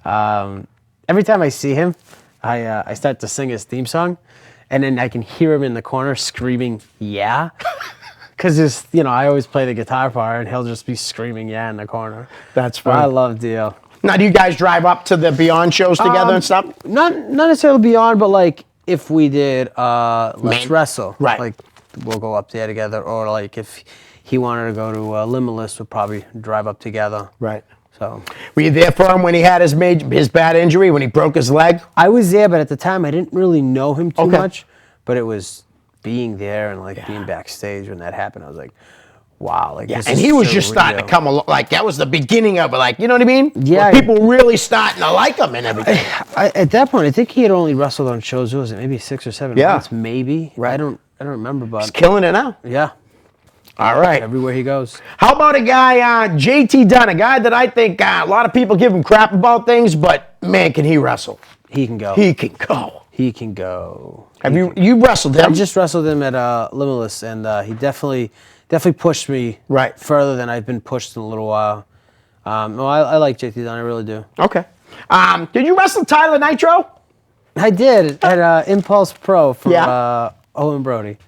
Yeah. Every time I see him, I start to sing his theme song, and then I can hear him in the corner screaming, "Yeah," because I always play the guitar part, and he'll just be screaming "Yeah" in the corner. That's But I funny. love DL. Now, do you guys drive up to the Beyond shows together and stuff? Not necessarily Beyond, but like if we did Let's Wrestle, Right. Like we'll go up there together, or like if he wanted to go to Limitless, we'll probably drive up together. Right. So Were you there for him when he had his bad injury, when he broke his leg? I was there, but at the time I didn't really know him too Okay. much. But it was being there and like being backstage when that happened. I was like, wow, like this And is he was just surreal. starting to come along. Like, that was the beginning of it. Like, you know what I mean? Yeah. Where people really starting to like him and everything. At that point, I think he had only wrestled on shows. What was it, maybe 6 or 7 Yeah. months, maybe. Right. I don't remember, but He's killing it now. yeah, All right. everywhere he goes. How about a guy, JT Dunn, a guy that I think a lot of people give him crap about things, but man, can he wrestle? He can go. He can go. He can go. Have you wrestled him? I just wrestled him at Limitless, and he definitely pushed me Right. further than I've been pushed in a little while. No, I like JT Dunn, I really do. Okay. Did you wrestle Tyler Nitro? I did at Impulse Pro for Yeah. Owen Brody.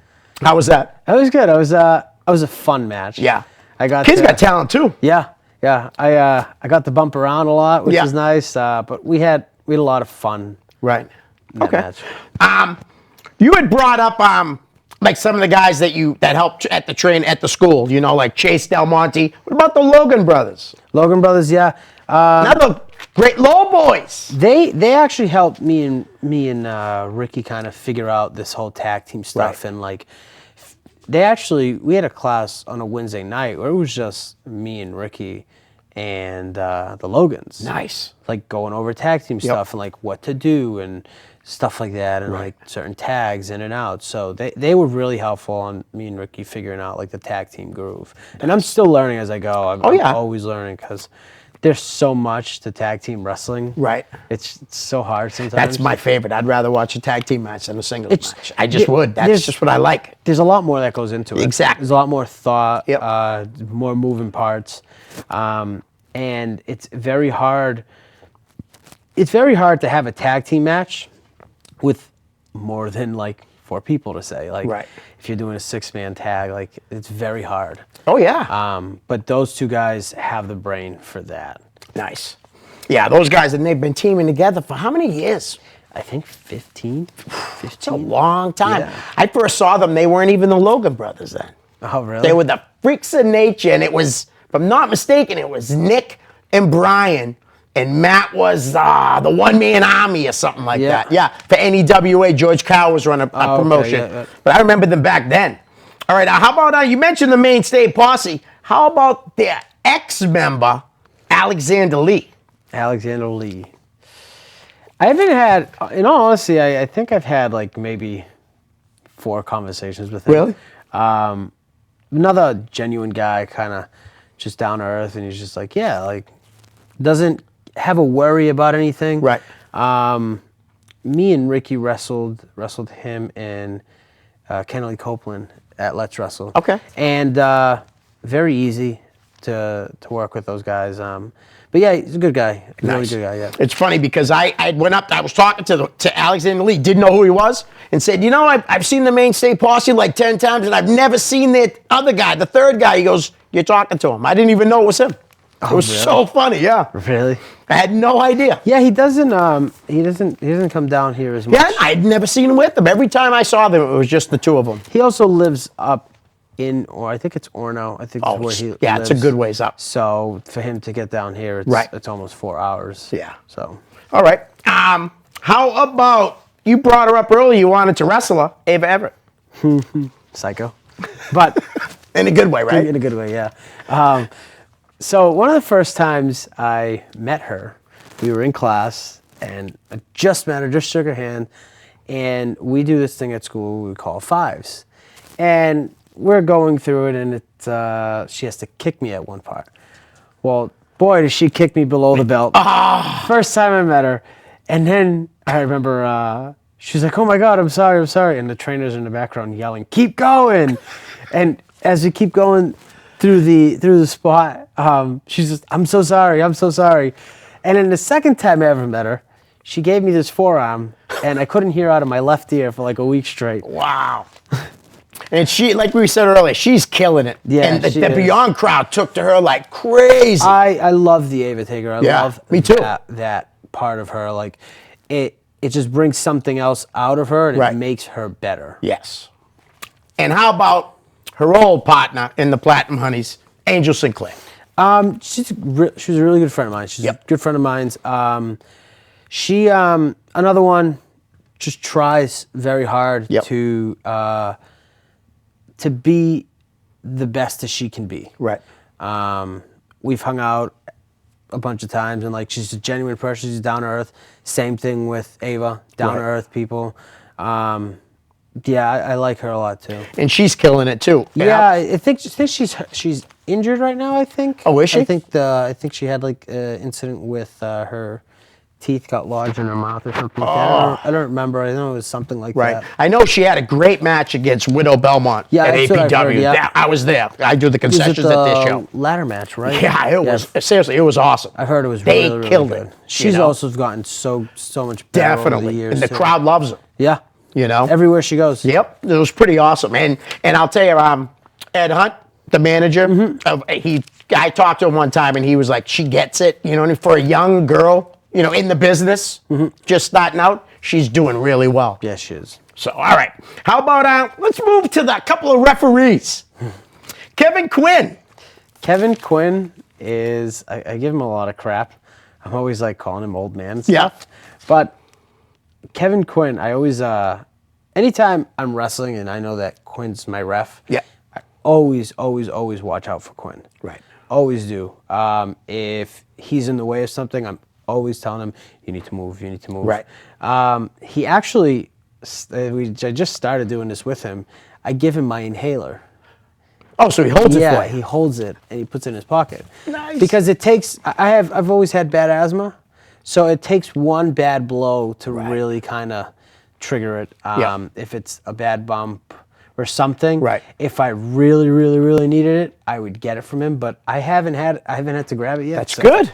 How was that? That was good. It was a fun match. Yeah. I got Kid's to- got talent too. Yeah, yeah. I got to bump around a lot, which Yeah. was nice. But we had a lot of fun Right. in that Okay. match. You had brought up like some of the guys that helped at the school, like Chase Del Monte. What about the Logan brothers? Logan Brothers, yeah. Another great low boys. They actually helped me and Ricky kind of figure out this whole tag team stuff. Right. And like we had a class on a Wednesday night where it was just me and Ricky and the Logans. Nice. Like going over tag team stuff and like what to do and stuff like that, and like certain tags in and out. So they were really helpful on me and Ricky figuring out like the tag team groove. And I'm still learning as I go. I'm always learning because there's so much to tag team wrestling. Right. It's so hard sometimes. That's my favorite. I'd rather watch a tag team match than a singles It's- match. I just would. That's there's- just what I like. There's a lot more that goes into it. Exactly. There's a lot more thought, Yep. more moving parts, and it's very hard. It's very hard to have a tag team match with more than like 4 people to say. Like, Right. if you're doing a 6-man tag, like it's very hard. Oh yeah. But those two guys have the brain for that. Nice. Yeah, those guys, and they've been teaming together for how many years? I think 15. It's a long time. Yeah. I first saw them, they weren't even the Logan brothers then. Oh, really? They were the Freaks of Nature, and it was, if I'm not mistaken, it was Nick and Brian, and Matt was the one-man army or something like Yeah. that. Yeah, for NEWA, George Cow was running a okay, promotion. yeah. But I remember them back then. All right, how about, you mentioned the Mainstay Posse. How about their ex-member, Alexander Lee? Alexander Lee. I haven't had, in all honesty, I think I've had like maybe 4 conversations with him. Really? Another genuine guy, kind of just down to earth, and he's just like, yeah, like doesn't have a worry about anything. Right. Me and Ricky wrestled him and Kennedy Copeland at Let's Wrestle. Okay. And very easy to work with those guys. But yeah, he's a good guy. Really Nice. good guy, yeah. It's funny because I went up, I was talking to Alexander Lee, didn't know who he was, and said, I've seen the Mainstay Posse like 10 times, and I've never seen the other guy, the third guy. He goes, you're talking to him. I didn't even know it was him. It was really? so funny, yeah. Really? I had no idea. Yeah, he doesn't come down here as much. Yeah, I had never seen him with them. Every time I saw them, it was just the two of them. He also lives up or I think it's Orono. I think Oh, is where he yeah, lives. it's a good ways up. So for him to get down here, Right. it's almost 4 hours. Yeah. So All right. How about, you brought her up earlier, you wanted to wrestle her, Ava Everett. psycho, but In a good way, right? in a good way, yeah. So one of the first times I met her, we were in class, and I just met her, just shook her hand, and we do this thing at school we call fives, and we're going through it, and she has to kick me at one part. Well, boy, did she kick me below the belt. First time I met her, and then I remember she's like, "Oh my God, I'm sorry," and the trainer's in the background yelling, "Keep going!" And as we keep going through the spot, she's just, I'm so sorry. And then the second time I ever met her, she gave me this forearm, and I couldn't hear out of my left ear for like a week straight. Wow. And she, like we said earlier, she's killing it. Yeah, and the she is. Beyond crowd took to her like crazy. I love the Ava Taker. I Yeah, love me too. that part of her. Like it just brings something else out of her, and Right. it makes her better. Yes. And how about her old partner in the Platinum Honeys, Angel Sinclair? She's a really good friend of mine. She's Yep. a good friend of mine. She another one just tries very hard Yep. to be the best as she can be. Right. We've hung out a bunch of times, and like she's a genuine person. She's down to earth. Same thing with Ava, down to Right. earth people. Yeah, I like her a lot too. And she's killing it too. Yeah, I think she's injured right now. I think. Oh, is she? I think she had like an incident with her teeth got lodged in her mouth or something like that. I don't remember. I know it was something like Right. that. I know she had a great match against Widow Belmont Yeah, at that's what I've APW. heard, yeah. I was there. I do the Was it concessions at this show. the ladder match, right? Yeah, it was seriously, it was awesome. I heard it was They really, really killed good. it. She's you know? also gotten so much better over the Definitely, years. and the too. crowd loves her. Yeah. You know, Everywhere she goes. Yep, it was pretty awesome. And I'll tell you, Ed Hunt, the manager, I talked to him one time, and he was like, "She gets it." You know, and for a young girl, you know, in the business, just starting out, she's doing really well. Yeah, she is. So, all right, how about let's move to the couple of referees. Kevin Quinn. Kevin Quinn is, I give him a lot of crap. I'm always like calling him old man and Yeah. stuff. But Kevin Quinn, I always, anytime I'm wrestling and I know that Quinn's my ref, Yeah. I always watch out for Quinn. Right. Always do. If he's in the way of something, I'm always telling him, you need to move, you need to move. Right. He actually, I just started doing this with him. I give him my inhaler. Oh, so he holds it Yeah, for you. he holds it and he puts it in his pocket. Nice. Because it takes, I've always had bad asthma, so it takes one bad blow to really kind of trigger it. Yeah. If it's a bad bump or something. Right. If I really needed it, I would get it from him. But I haven't had to grab it yet. That's good.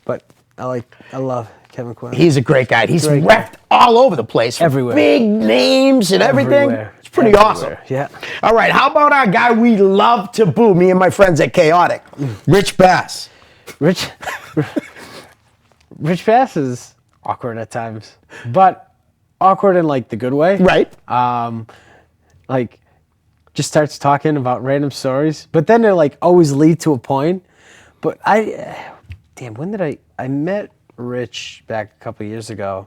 But I love Kevin Quinn. He's a great guy. He's Great reffed all over the place. Everywhere. Big names and everything. Everywhere. It's pretty awesome. Everywhere. Yeah. All right, how about our guy we love to boo, me and my friends at Chaotic, Rich Bass. Rich Bass is awkward at times, but awkward in like the good way. Right. Like just starts talking about random stories, but then they like always lead to a point. But when did I met Rich back a couple years ago,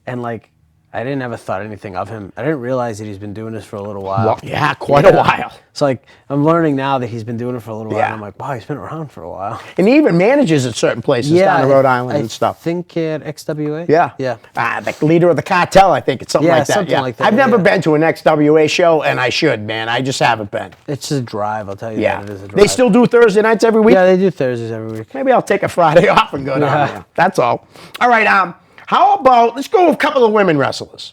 and like I didn't ever thought anything of him. I didn't realize that he's been doing this for a little while. Well, yeah, quite a while. It's like I'm learning now that he's been doing it for a little while. Yeah. And I'm like, wow, he's been around for a while. And he even manages at certain places down in Rhode Island and stuff. I think at XWA. Yeah. Yeah. The leader of the cartel, I think it's something Yeah, like that. something like that, I've never yeah. been to an XWA show, and I should, man. I just haven't been. It's a drive, I'll tell you Yeah. that. It is a drive. They still do Thursday nights every week? Yeah, they do Thursdays every week. Maybe I'll take a Friday off and go down Yeah. there. That's all. All right, how about, let's go with a couple of women wrestlers.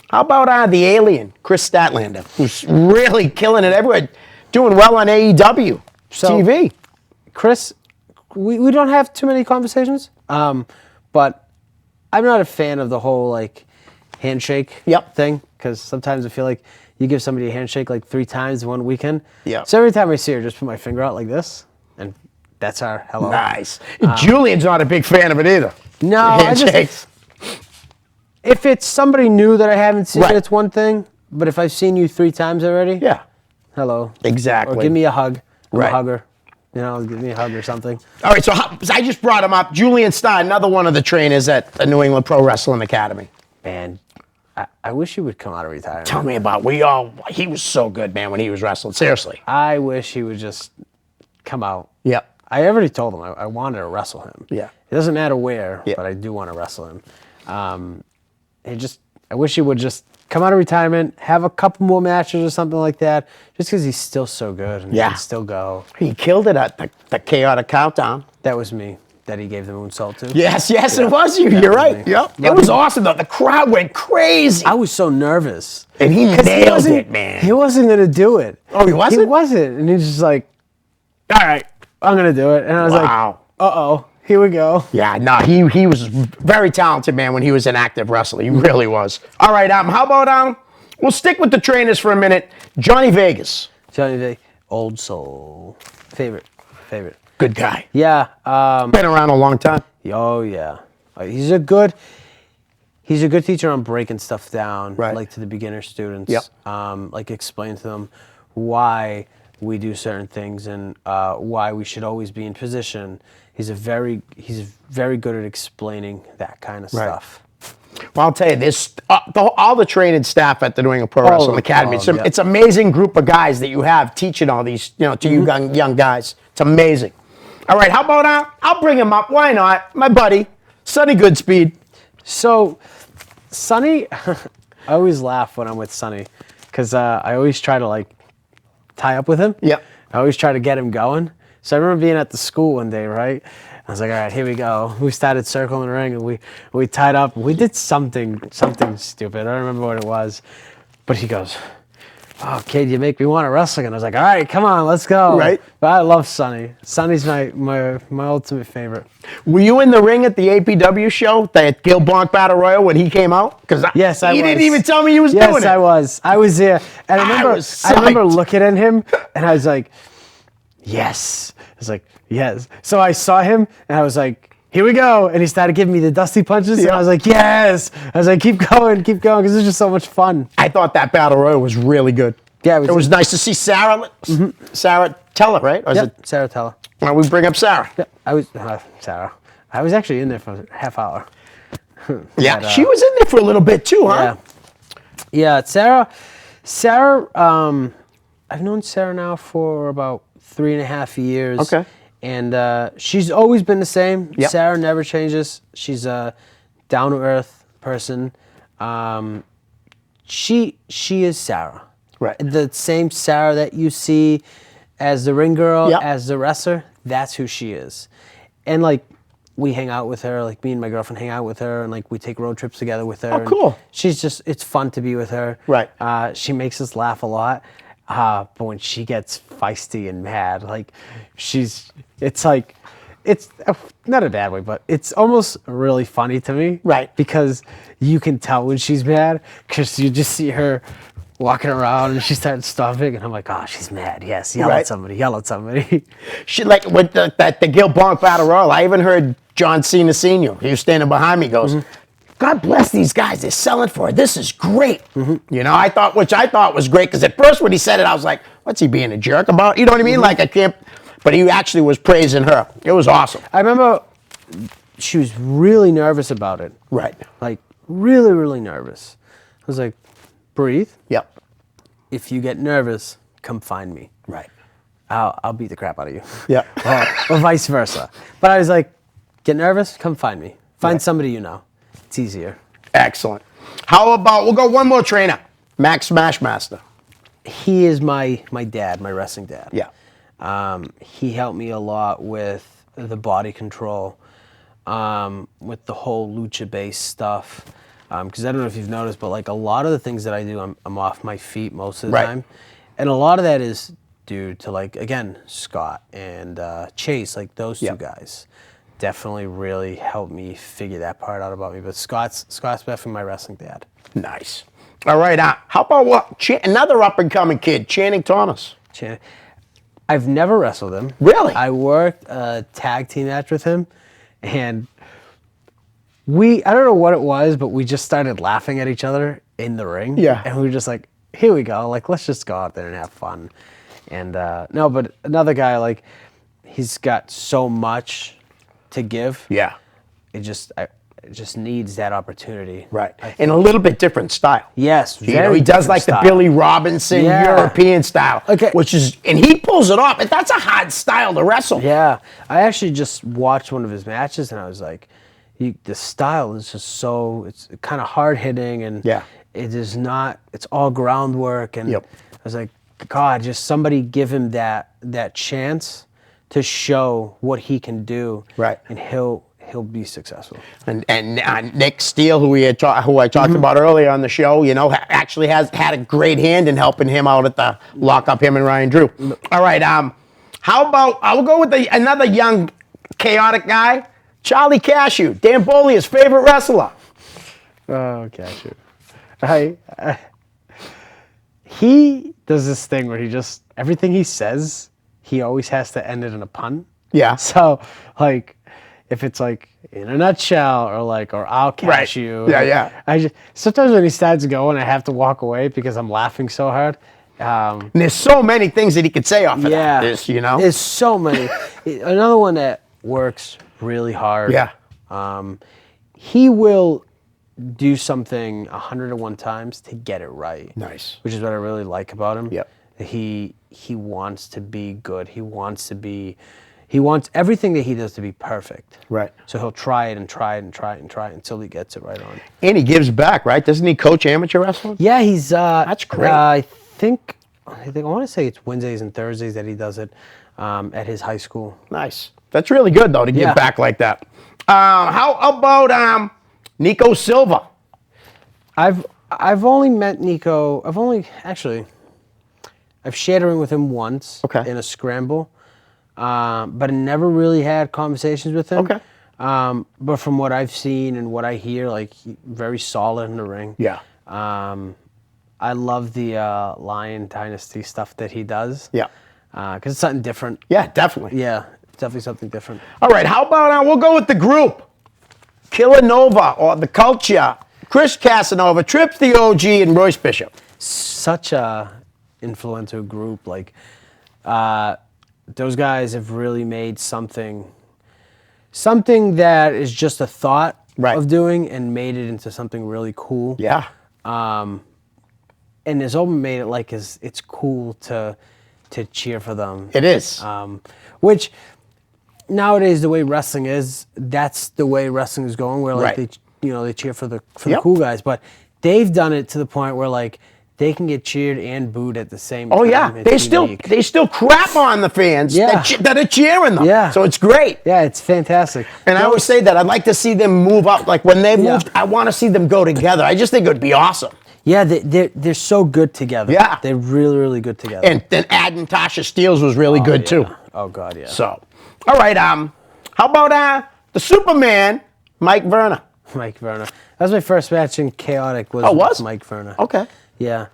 How about the alien, Chris Statlander, who's really killing it everywhere, doing well on AEW TV. Chris, we don't have too many conversations, but I'm not a fan of the whole like handshake thing, because sometimes I feel like you give somebody a handshake like 3 times in one weekend. Yep. So every time I see her, just put my finger out like this, and that's our hello. Nice. Julian's not a big fan of it either. No, I Handshakes. if it's somebody new that I haven't seen, Right. it's one thing. But if I've seen you 3 times already, Yeah. hello. Exactly. Or give me a hug. I'm Right. a hugger. You know, give me a hug or something. All right, so I just brought him up. Julian Stein, another one of the trainers at the New England Pro Wrestling Academy. Man, I wish he would come out of retirement. Tell me about he was so good, man, when he was wrestling. Seriously. I wish he would just come out. Yep. I already told him I wanted to wrestle him. Yeah. It doesn't matter where, Yeah. but I do want to wrestle him. I wish he would just come out of retirement, have a couple more matches or something like that, just because he's still so good and he Yeah. can still go. He killed it at the Chaotic Countdown. That was me that he gave the moonsault to. Yes, it was you. You're right. me. Yep. It Love was him. awesome, though. The crowd went crazy. I was so nervous. And he 'Cause nailed wasn't- it, man. He wasn't going to do it. Oh, he wasn't? He wasn't. And he's just like, all right, I'm going to do it. And I was Wow. like, uh-oh, here we go. Yeah, no, he was very talented, man, when he was an active wrestler. He really was. All right, how about, we'll stick with the trainers for a minute. Johnny Vegas. Johnny V, old soul. Favorite. Good guy. Yeah. Been around a long time. Oh, yeah. He's a good teacher on breaking stuff down, Right. like to the beginner students. Yep. Like explain to them why we do certain things and why we should always be in position. He's very good at explaining that kind of Right. stuff. Well, I'll tell you this: all the training staff at the New England Pro Wrestling Academy. It's yeah. it's an amazing group of guys that you have teaching all these, to you young guys. It's amazing. All right, how about I'll bring him up. Why not? My buddy, Sonny Goodspeed. So, Sonny, I always laugh when I'm with Sonny because I always try to like tie up with him. Yep. I always try to get him going. So I remember being at the school one day, right? I was like, all right, here we go. We started circling the ring, and we tied up. We did something stupid. I don't remember what it was, but he goes, "Oh, kid, you make me want to wrestle again." I was like, "All right, come on, let's go." Right. But I love Sonny. Sonny's my ultimate favorite. Were you in the ring at the APW show, that Gil Blanc Battle Royal, when he came out? Because Yes, I was. You didn't even tell me you was Yes, doing it. I was. I was there, and I was remember psyched. looking at him, and I was like, "Yes." I was like, "Yes." So I saw him, and I was like, "Here we go!" And he started giving me the dusty punches, and Yeah. I was like, "Yes!" I was like, "Keep going, because it's just so much fun." I thought that Battle Royal was really good. Yeah, It was nice to see Sarah. Sarah Teller, right? Or is Yep, it, Sarah Teller. why don't we bring up Sarah? Yep, I was Sarah. I was actually in there for a half hour. Yeah, But, she was in there for a little bit too, huh? Yeah, Sarah. Sarah. I've known Sarah now for about 3.5 years. Okay. And she's always been the same. Yep. Sarah never changes. She's a down to earth person. She is Sarah. Right. The same Sarah that you see as the ring girl, Yep. as the wrestler. That's who she is. And like, we hang out with her. Like, me and my girlfriend hang out with her, and like, we take road trips together with her. Oh, and cool. She's just, it's fun to be with her. Right. She makes us laugh a lot. But when she gets feisty and mad, like, it's like, it's not a bad way, but it's almost really funny to me. Right. Because you can tell when she's mad, because you just see her walking around and she starts stomping, and I'm like, oh, she's mad. Yes, yell Right. at somebody, yell at somebody. She like with the Gil Blanc Battle Royal. I even heard John Cena Sr. He was standing behind me. Goes, God bless these guys. They're selling for it. This is great. You know, which I thought was great, because at first when he said it, I was like, what's he being a jerk about? You know what I mean? Like, I can't. But he actually was praising her. It was awesome. I remember she was really nervous about it. Right. Like, really, really nervous. I was like, breathe. Yep. If you get nervous, come find me. Right. I'll beat the crap out of you. Yeah. Or vice versa. But I was like, get nervous, come find me. Find Right. somebody you know. It's easier. Excellent. How about, we'll go one more trainer, Max Smashmaster. He is my dad, my wrestling dad. Yeah. He helped me a lot with the body control, with the whole lucha-based stuff. Because I don't know if you've noticed, but like, a lot of the things that I do, I'm off my feet most of the Right. time. And a lot of that is due to, like, again, Scott and Chase, like those two Yep. guys definitely really helped me figure that part out about me. But Scott's definitely my wrestling dad. Nice. All right. How about another up-and-coming kid, Channing Thomas? I've never wrestled him. Really? I worked a tag team match with him, and I don't know what it was, but we just started laughing at each other in the ring. Yeah. And we were just like, here we go. Like, let's just go out there and have fun. And no, but another guy, like, he's got so much to give. Yeah. It just needs that opportunity. Right. In a little bit different style. Yes. You know, very he does different like style. the Billy Robinson Yeah. European style, Okay. and he pulls it off. And that's a hard style to wrestle. Yeah, I actually just watched one of his matches, and I was like, the style is just so, it's kind of hard hitting, and Yeah. it is not, it's all groundwork, and Yep. I was like, God, just somebody give him that chance to show what he can do, Right. and he'll be successful. And Nick Steele, who I talked about earlier on the show, you know, actually has had a great hand in helping him out at the lockup, him and Ryan Drew. All right. How about, I'll go with another young, chaotic guy, Charlie Cashew, Dan Bolia's favorite wrestler. Oh, Cashew. He does this thing where everything he says, he always has to end it in a pun. Yeah. So, like, if it's like, in a nutshell, or I'll catch Right. you. Yeah. Sometimes when he starts going, I have to walk away because I'm laughing so hard. And there's so many things that he could say off of Yeah. that. You know? There's so many. Another one that works really hard. Yeah. He will do something 101 times to get it right. Nice. Which is what I really like about him. Yep. He wants to be good. He wants everything that he does to be perfect. Right. So he'll try it and try it and try it and try it until he gets it right on. And he gives back, right? Doesn't he coach amateur wrestling? Yeah, he's That's great. I think I want to say it's Wednesdays and Thursdays that he does it at his high school. Nice. That's really good, though, to give Yeah. back like that. How about Nico Silva? I've only met Nico. I've shared a ring with him once. Okay. In a scramble, but I never really had conversations with him. Okay. But from what I've seen and what I hear, like very solid in the ring. Yeah. I love the Lion Dynasty stuff that he does. Yeah. Because it's something different. Yeah, definitely. Yeah, it's definitely something different. All right, how about we'll go with the group. Killer Nova or the Culture, Chris Casanova, Trips the OG, and Royce Bishop. Such a influential group. Like those guys have really made something that is just a thought Right. of doing and made it into something really cool. Yeah. And has open made it like it's cool to cheer for them. It is. Which nowadays the way wrestling is, that's the way wrestling is going. Where like Right. they cheer for the Yep. cool guys, but they've done it to the point where like they can get cheered and booed at the same time. Oh yeah, It's unique. they still crap on the fans Yeah. that are cheering them. Yeah. So it's great. Yeah, it's fantastic. And I always say that I'd like to see them move up. Like when they Yeah. moved, I want to see them go together. I just think it would be awesome. Yeah, they're so good together. Yeah. They're really, really good together. And then adding Tasha Steeles was really good too. Oh God, yeah. So, all right. How about the Superman, Mike Verna? Mike Verna. That was my first match in Chaotic. Was was? with Mike Verna. Okay. Yeah.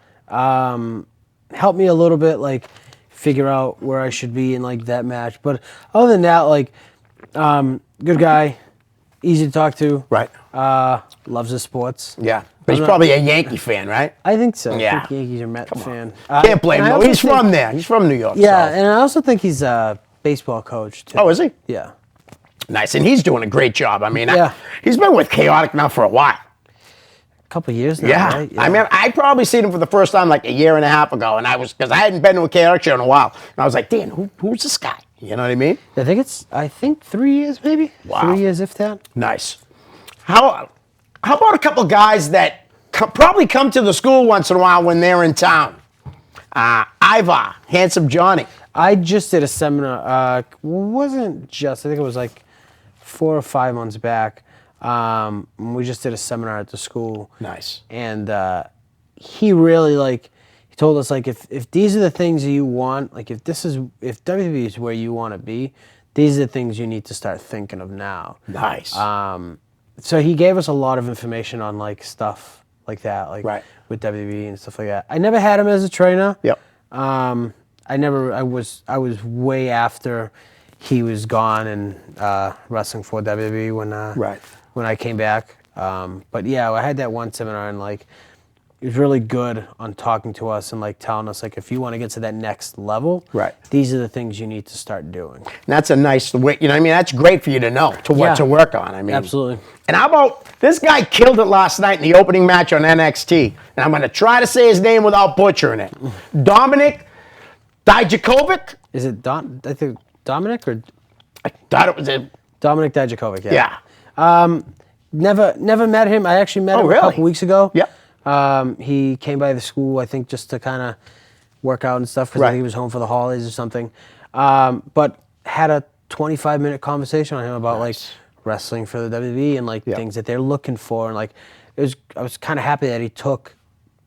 Helped me a little bit, like figure out where I should be in like that match. But other than that, like, good guy, easy to talk to. Right. Loves his sports. Yeah. But he's I'm not- probably a Yankee fan, right? I think so. Yeah. I think Yankees are Met fan. Can't blame and I him. also He's think- from there. He's from New York. Yeah, so. and I also think he's a baseball coach too. Oh, is he? Yeah. Nice. And he's doing a great job. I mean, Yeah. he's been with Chaotic now for a while. A couple years now, Yeah. right? I mean, I probably seen him for the first time like a year and a half ago, and because I hadn't been to a Chaotic show in a while, and I was like, Dan, who's this guy? You know what I mean? I think 3 years maybe. Wow. 3 years if that. Nice. How about a couple guys that probably come to the school once in a while when they're in town? Ivar, Handsome Johnny. I just did a seminar. Wasn't just. I think it was like 4 or 5 months back. We just did a seminar at the school. Nice. And he really he told us like if these are the things that you want, like if WWE is where you want to be, these are the things you need to start thinking of now. Nice. So he gave us a lot of information on like stuff like that, like Right. with WWE and stuff like that. I never had him as a trainer. Yep. I was way after he was gone and wrestling for WWE Right. when I came back. But yeah, I had that one seminar and like he was really good on talking to us and like telling us like if you want to get to that next level, Right. these are the things you need to start doing. And that's a nice way, you know what I mean? That's great for you to know, what Yeah. to work on. I mean, Absolutely. And how about this guy killed it last night in the opening match on NXT? And I'm going to try to say his name without butchering it. Dominic Dijakovic? Is it I think Dominic or I thought it was a, Dominic Dijakovic? yeah. Never met him. I actually met Oh, him really? a couple weeks ago. Yep. He came by the school, I think, just to kind of work out and stuff because I Right. think he was home for the holidays or something. But had a 25-minute conversation on him about like wrestling for the WWE and like Yep. things that they're looking for, and like I was kind of happy that he took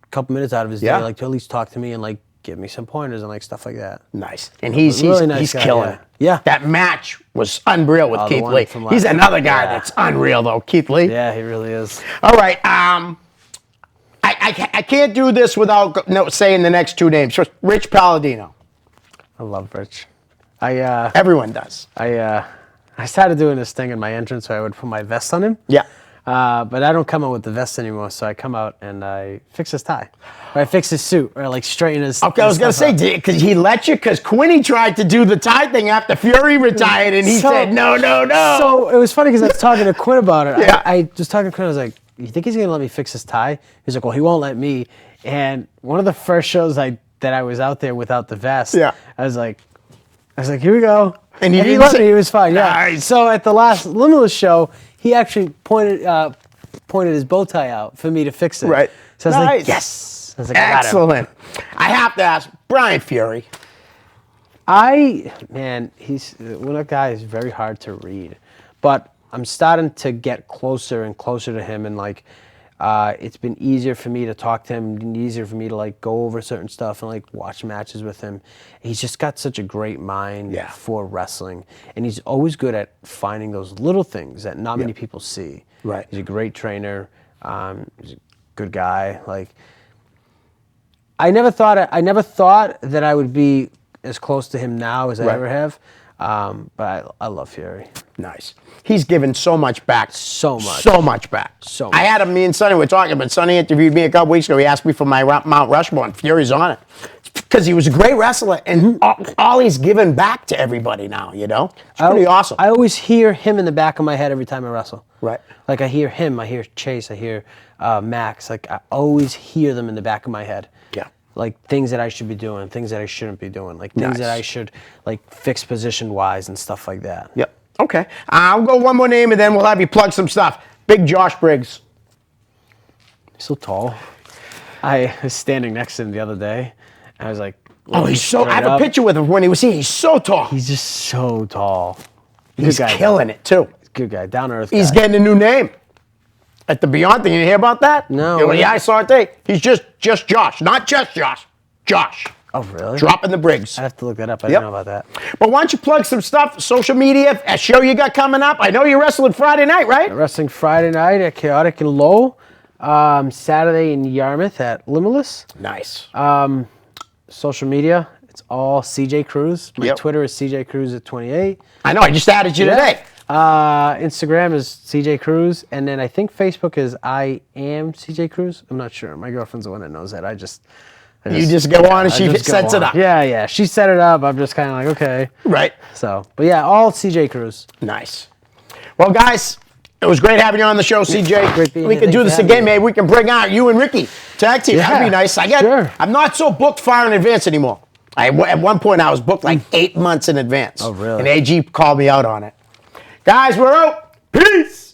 a couple minutes out of his Yeah. day, like to at least talk to me and like give me some pointers and like stuff like that. Nice. And he's Really nice he's guy, killing yeah. it. Yeah. That match was unreal with Oh, the Keith one Lee. from He's last- another guy Yeah. that's unreal, though, Keith Lee. Yeah, he really is. All right. I can't do this without saying the next two names. First, Rich Palladino. I love Rich. I Everyone does. started doing this thing in my entrance where I would put my vest on him. Yeah. But I don't come out with the vest anymore, so I come out and I fix his tie. Or I fix his suit, or like straighten his Okay, I was going to say, because he let you, because Quinny tried to do the tie thing after Fury retired, and he So- said, no. So it was funny because I was talking to Quinn about it. Yeah. I was talking to Quinn, I was like, you think he's going to let me fix his tie? He's like, well, he won't let me. And one of the first shows that I was out there without the vest, Yeah. I was like, here we go. And he didn't let say- me, he was fine, yeah. Nice. So at the last Limitless show, he actually pointed his bow tie out for me to fix it. Right. So I was like, Nice. yes. I was like, I got him. Excellent. I have to ask, Brian Fury, He's one of the guys very hard to read, but I'm starting to get closer and closer to him, and like, it's been easier for me to talk to him, and easier for me to like go over certain stuff and like watch matches with him. He's just got such a great mind for wrestling, and he's always good at finding those little things that not many people see. Right. He's a great trainer. He's a good guy. Like, I never thought that I would be as close to him now as I ever have. But I love Fury. Nice. He's given so much back. So much. So much back. So much. I had him, me and Sonny were talking, but Sonny interviewed me a couple weeks ago. He asked me for my Mount Rushmore, and Fury's on it. Because he was a great wrestler, and all he's given back to everybody now, you know? It's pretty awesome. I always hear him in the back of my head every time I wrestle. Right. Like, I hear him, I hear Chase, I hear Max. Like, I always hear them in the back of my head. Yeah. Like, things that I should be doing, things that I shouldn't be doing, like things that I should like fix position-wise and stuff like that. Yep. Okay. I'll go one more name, and then we'll have you plug some stuff. Big Josh Briggs. He's so tall. I was standing next to him the other day, and I was like, Oh, he's so... I have a picture with him when he was here. He's so tall. He's just so tall. He's killing it, too. Good guy, down to earth guy. He's getting a new name. At the Beyond thing, you hear about that? No. Yeah, I saw it today. He's just Josh. Not just Josh. Josh. Oh, really? Dropping the Briggs. I have to look that up. I didn't know about that. But why don't you plug some stuff, social media, a show you got coming up? I know you're wrestling Friday night, right? Wrestling Friday night at Chaotic and Low. Saturday in Yarmouth at Limitless. Nice. Social media, it's all CJ Cruz. My Yep. Twitter is CJ Cruz at 28. I know, I just added you today. Instagram is CJ Cruz, and then I think Facebook is I am CJ Cruz. I'm not sure. My girlfriend's the one that knows that. You just go on and she sets it up. Yeah. She set it up. I'm just kind of like, okay. Right. So, but yeah, all CJ Cruz. Nice. Well, guys, it was great having you on the show, CJ. Great being we here. can do Thanks this for again. having me. Maybe we can bring out you and Ricky tag team. That'd be nice. Sure. I'm not so booked far in advance anymore. At one point, I was booked like 8 months in advance. Oh, really? And AG called me out on it. Guys, we're out. Peace.